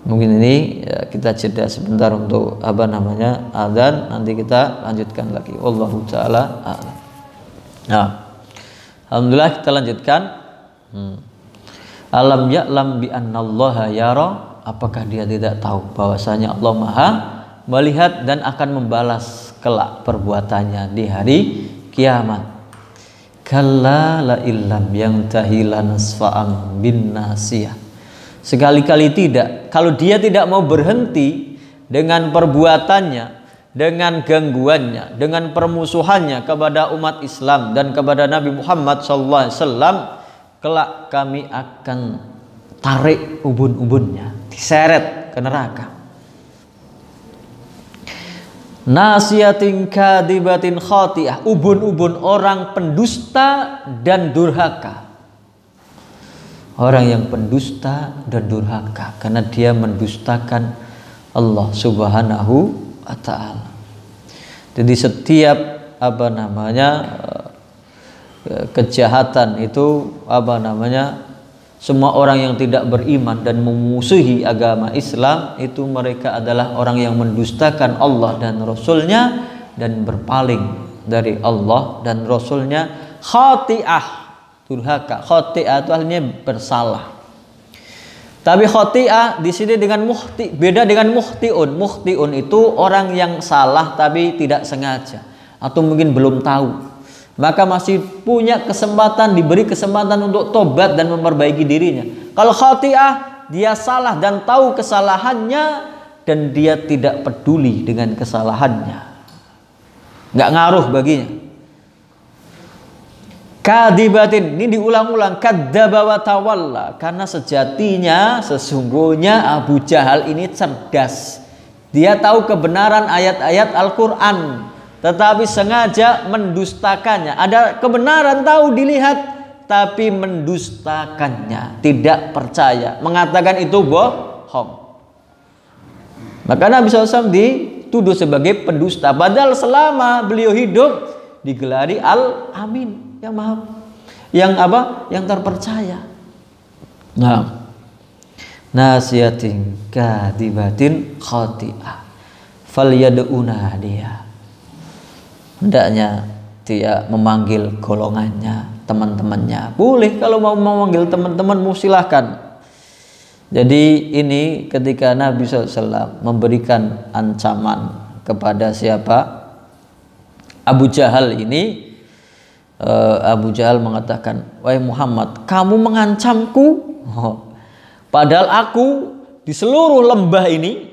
Speaker 1: Mungkin ini ya, kita jeda sebentar untuk adzan, nanti kita lanjutkan lagi. Wallahu taala a'lam. Nah, Alhamdulillah, kita lanjutkan. Alam ya'lam bi annallaha yara, apakah dia tidak tahu bahwasanya Allah Maha melihat dan akan membalas kelak perbuatannya di hari kiamat. Kalla la illam yantahi lanasfa'am bin nasiyah. Sekali-kali tidak, kalau dia tidak mau berhenti dengan perbuatannya, dengan gangguannya, dengan permusuhannya kepada umat Islam dan kepada Nabi Muhammad SAW, kelak kami akan tarik ubun-ubunnya, diseret ke neraka. Nasiyatin kadibatin khati'ah, ubun-ubun orang pendusta dan durhaka. Orang yang pendusta dan durhaka karena dia mendustakan Allah Subhanahu wa ta'ala. Jadi setiap kejahatan itu semua orang yang tidak beriman dan memusuhi agama Islam itu mereka adalah orang yang mendustakan Allah dan Rasulnya dan berpaling dari Allah dan Rasulnya. Khati'ah, durhaka. Khati'ah itu artinya bersalah. Tapi khati'ah di sini dengan mukhti, beda dengan mukhtiun. Mukhtiun itu orang yang salah tapi tidak sengaja atau mungkin belum tahu. Maka masih punya kesempatan, diberi kesempatan untuk tobat dan memperbaiki dirinya. Kalau khati'ah, dia salah dan tahu kesalahannya dan dia tidak peduli dengan kesalahannya, nggak ngaruh baginya. Kadibatin, ini diulang-ulang, kadzdzaba wa tawalla, karena sesungguhnya Abu Jahal ini cerdas. Dia tahu kebenaran ayat-ayat Al-Quran, tetapi sengaja mendustakannya. Ada kebenaran tahu dilihat, tapi mendustakannya, tidak percaya, mengatakan itu bohong. Maka Nabi SAW dituduh sebagai pendusta. Padahal selama beliau hidup digelari Al-Amin, yang maha, yang terpercaya. Nah, nasiyatin kadibatin khati'ah falyad'una dia. Hendaknya dia memanggil golongannya, teman-temannya. Boleh kalau mau memanggil teman-temanmu silahkan. Jadi ini ketika Nabi SAW memberikan ancaman kepada siapa? Abu Jahal ini. Abu Jahal mengatakan, wahai Muhammad, kamu mengancamku, padahal aku di seluruh lembah ini,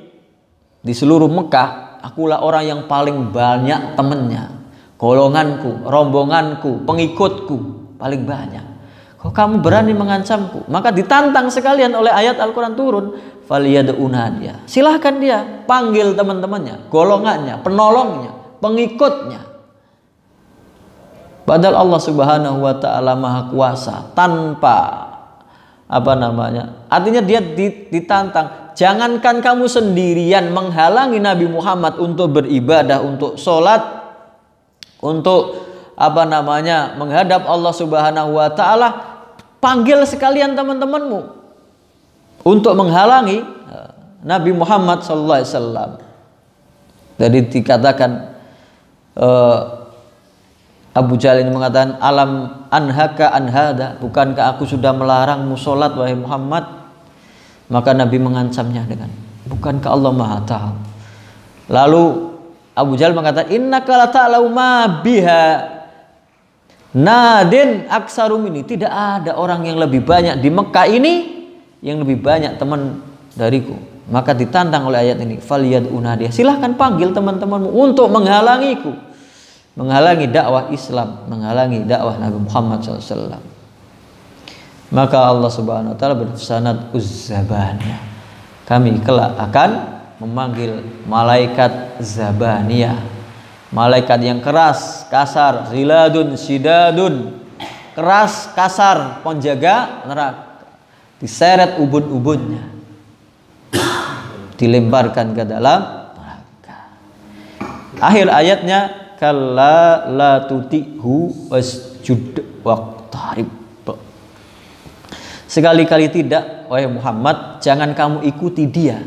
Speaker 1: di seluruh Mekah, akulah orang yang paling banyak temannya. Golonganku, rombonganku, pengikutku paling banyak. Kok kamu berani mengancamku? Maka ditantang sekalian oleh ayat Al-Quran turun. Faliyad'una dia. Silahkan dia panggil teman-temannya, golongannya, penolongnya, pengikutnya. Padahal Allah Subhanahu wa ta'ala maha kuasa tanpa artinya dia ditantang. Jangankan kamu sendirian menghalangi Nabi Muhammad untuk beribadah, untuk sholat, untuk menghadap Allah Subhanahu wa ta'ala, panggil sekalian teman-temanmu untuk menghalangi Nabi Muhammad sallallahu alaihi wasallam. Jadi dikatakan Abu Jahal ini mengatakan, alam anhaka anhada, bukankah aku sudah melarangmu sholat wahai Muhammad? Maka Nabi mengancamnya dengan, bukankah Allah Maha tahu? Lalu Abu Jahal mengatakan, innaka la ta'lamu ma biha nadin aksarum ini. Tidak ada orang yang lebih banyak di Mekah ini yang lebih banyak teman dariku. Maka ditantang oleh ayat ini, faliyad'una dia. Silahkan panggil teman-temanmu untuk menghalangiku, menghalangi dakwah Islam, menghalangi dakwah Nabi Muhammad SAW. Maka Allah Subhanahu wa ta'ala bersanad uzzabaniyah, kami kelak akan memanggil malaikat zabaniyah, malaikat yang keras, kasar, ziladun, sidadun, keras, kasar, penjaga neraka, diseret ubun-ubunnya, dilemparkan ke dalam neraka. Akhir ayatnya, kalla la tuti'hu wasjud waqtarib. Sekali-kali tidak, wahai Muhammad, jangan kamu ikuti dia.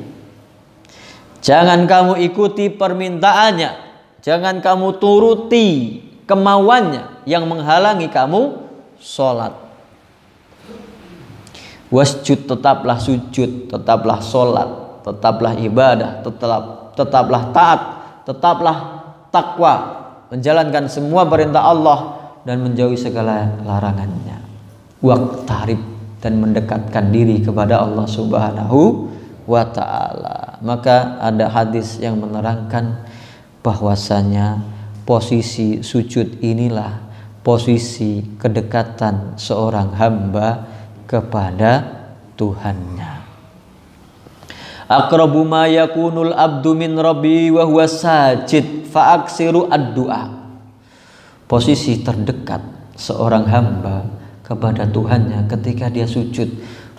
Speaker 1: Jangan kamu ikuti permintaannya. Jangan kamu turuti kemauannya yang menghalangi kamu sholat. Wasjud, tetaplah sujud, tetaplah sholat, tetaplah ibadah, tetaplah taat, tetaplah takwa, menjalankan semua perintah Allah dan menjauhi segala larangannya. Waqtarib, dan mendekatkan diri kepada Allah Subhanahu wa ta'ala. Maka ada hadis yang menerangkan bahwasanya posisi sujud inilah posisi kedekatan seorang hamba kepada Tuhannya. Aqrabu ma yakunul abdu min rabbi wa huwa sajid fa aksiru ad-du'a. Posisi terdekat seorang hamba kepada Tuhannya ketika dia sujud,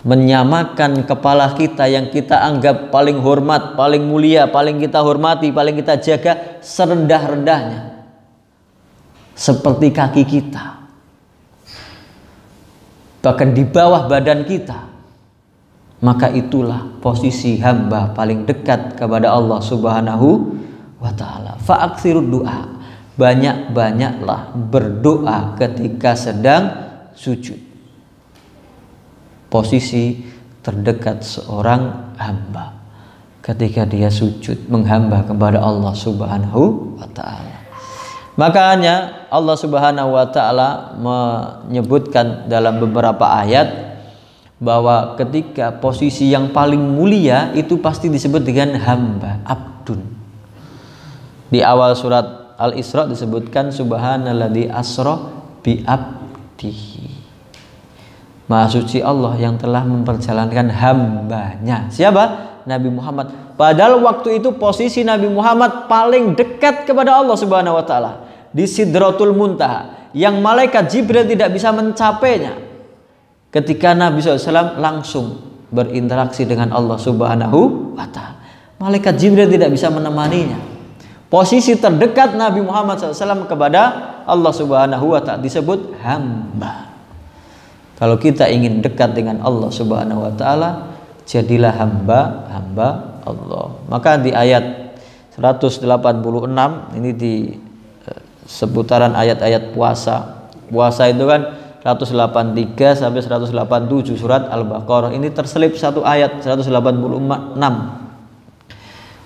Speaker 1: menyamakan kepala kita yang kita anggap paling hormat, paling mulia, paling kita hormati, paling kita jaga serendah-rendahnya, seperti kaki kita, bahkan di bawah badan kita. Maka itulah posisi hamba paling dekat kepada Allah Subhanahu wa ta'ala. Fa'aksirud du'a, banyak-banyaklah berdoa ketika sedang sujud. Posisi terdekat seorang hamba ketika dia sujud menghamba kepada Allah Subhanahu wa ta'ala. Makanya Allah Subhanahu wa ta'ala menyebutkan dalam beberapa ayat bahwa ketika posisi yang paling mulia itu pasti disebut dengan hamba, abdun. Di awal surat Al-Isra disebutkan subhanalladzi asra bi abdihi. Maha suci Allah yang telah memperjalankan hambanya. Siapa? Nabi Muhammad. Padahal waktu itu posisi Nabi Muhammad paling dekat kepada Allah Subhanahu wa ta'ala, di Sidratul Muntaha, yang malaikat Jibril tidak bisa mencapainya. Ketika Nabi SAW langsung berinteraksi dengan Allah Subhanahu wa ta'ala, malaikat Jibril tidak bisa menemaninya. Posisi terdekat Nabi Muhammad SAW kepada Allah Subhanahu wa ta'ala disebut hamba. Kalau kita ingin dekat dengan Allah Subhanahu wa ta'ala, jadilah hamba Allah. Maka di ayat 186 ini di seputaran ayat-ayat puasa. Puasa itu kan 183 sampai 187 surat Al-Baqarah. Ini terselip satu ayat 186.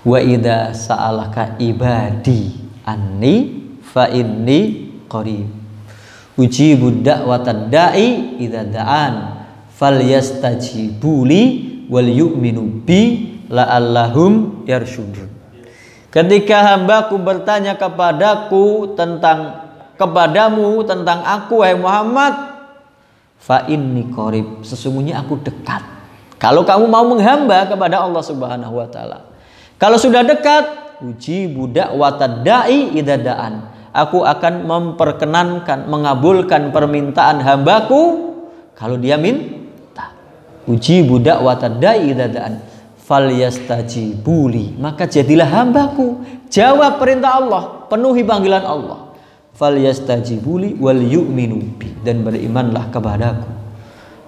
Speaker 1: Wa idza sa'alaka ibadi anni fa inni qarib ujibu da'watad da'i idza da'an falyastajibuli wal yu'minu bi la'allahum yarshudun. Ketika hambaku bertanya kepadamu tentang aku wahai Muhammad, fa inni qarib, sesungguhnya aku dekat. Kalau kamu mau menghamba kepada Allah Subhanahu wa ta'ala, kalau sudah dekat, ujibu da'watad da'i idza da'an, aku akan memperkenankan, mengabulkan permintaan hambaku kalau dia minta. Ujibu da'watad da'i idza da'an falyastajibuli, maka jadilah hambaku, jawab perintah Allah, penuhi panggilan Allah. Falyastajibuli wal yu'minu bi, dan berimanlah kepadaku,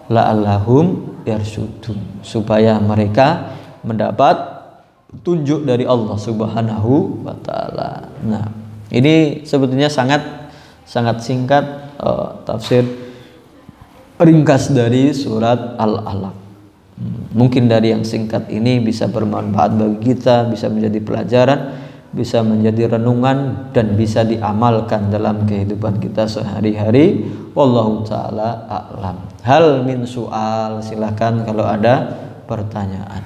Speaker 1: la'allahum yarsudun, supaya mereka mendapat tunjuk dari Allah Subhanahu wa ta'ala. Nah, ini sebetulnya sangat singkat tafsir ringkas dari surat Al-Alaq. Mungkin dari yang singkat ini bisa bermanfaat bagi kita, bisa menjadi pelajaran, bisa menjadi renungan, dan bisa diamalkan dalam kehidupan kita sehari-hari. Wallahu ta'ala a'lam. Hal min su'al, silakan kalau ada pertanyaan.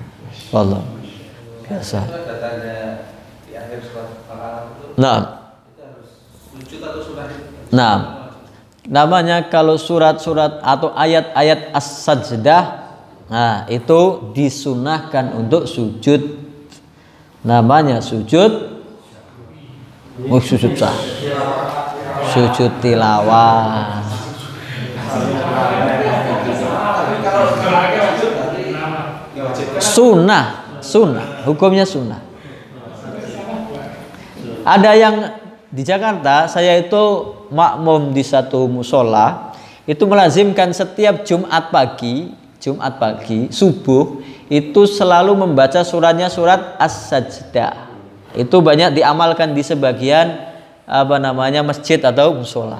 Speaker 1: Wallah. Biasa. Nah, namanya kalau surat-surat atau ayat-ayat as-sajdah, nah itu disunahkan untuk sujud. Namanya sujud sujud sah, sujud tilawah. Sunnah, hukumnya sunnah. Ada yang di Jakarta, saya itu makmum di satu musola, itu melazimkan setiap Jumat pagi subuh itu selalu membaca suratnya surat As-Sajdah. Itu banyak diamalkan di sebagian masjid atau musola.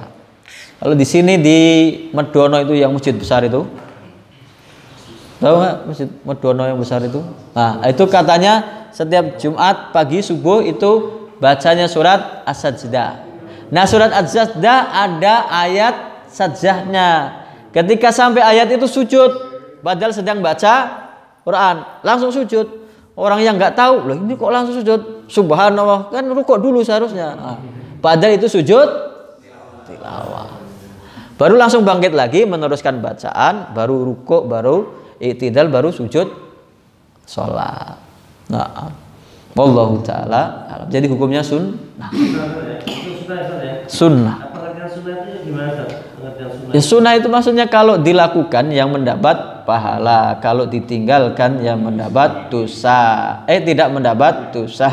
Speaker 1: Kalau di sini di Medono itu yang masjid besar itu, tahu nggak masjid Medono yang besar itu? Nah itu katanya setiap Jumat pagi subuh itu bacanya surat As-Sajdah. Nah surat As-Sajdah ada ayat sajdahnya. Ketika sampai ayat itu sujud, padahal sedang baca Quran, langsung sujud. Orang yang nggak tahu, loh ini kok langsung sujud? Subhanallah, kan rukuk dulu seharusnya. Nah, padahal itu sujud tilawah. Baru langsung bangkit lagi meneruskan bacaan, baru rukuk, baru i'tidal, baru sujud sholat. Nah, wallahu taala alam. Jadi hukumnya sunnah. Sunnah. Ya, sunnah itu maksudnya kalau dilakukan yang mendapat pahala, kalau ditinggalkan yang mendapat dosa. Tidak mendapat dosa.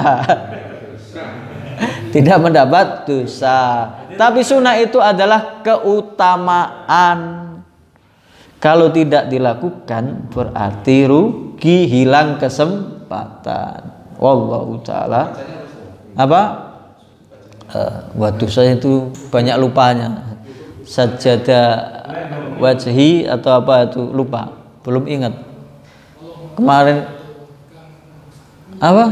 Speaker 1: Tidak mendapat dosa. Tapi sunnah itu adalah keutamaan. Kalau tidak dilakukan berarti rugi, hilang kesempatan. Wallahu taala. Apa? Waduh, saya itu banyak lupanya. Sajadah wajhi atau apa itu lupa, belum ingat. Kemarin apa?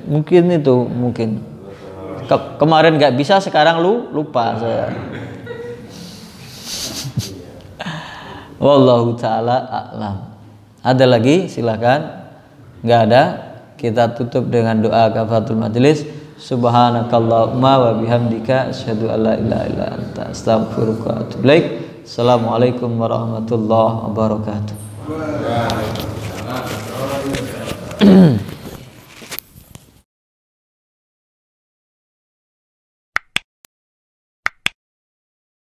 Speaker 1: Mungkin itu mungkin. Kemarin nggak bisa, sekarang lupa saya. Wallahu taala a'lam. Ada lagi? Silakan. Nggak ada? Kita tutup dengan doa kafaratul majelis. Subhanakallahumma wa bihamdika asyhadu an la ilaha illa anta astaghfiruka wa atubu ilaik. Assalamualaikum warahmatullahi wabarakatuh.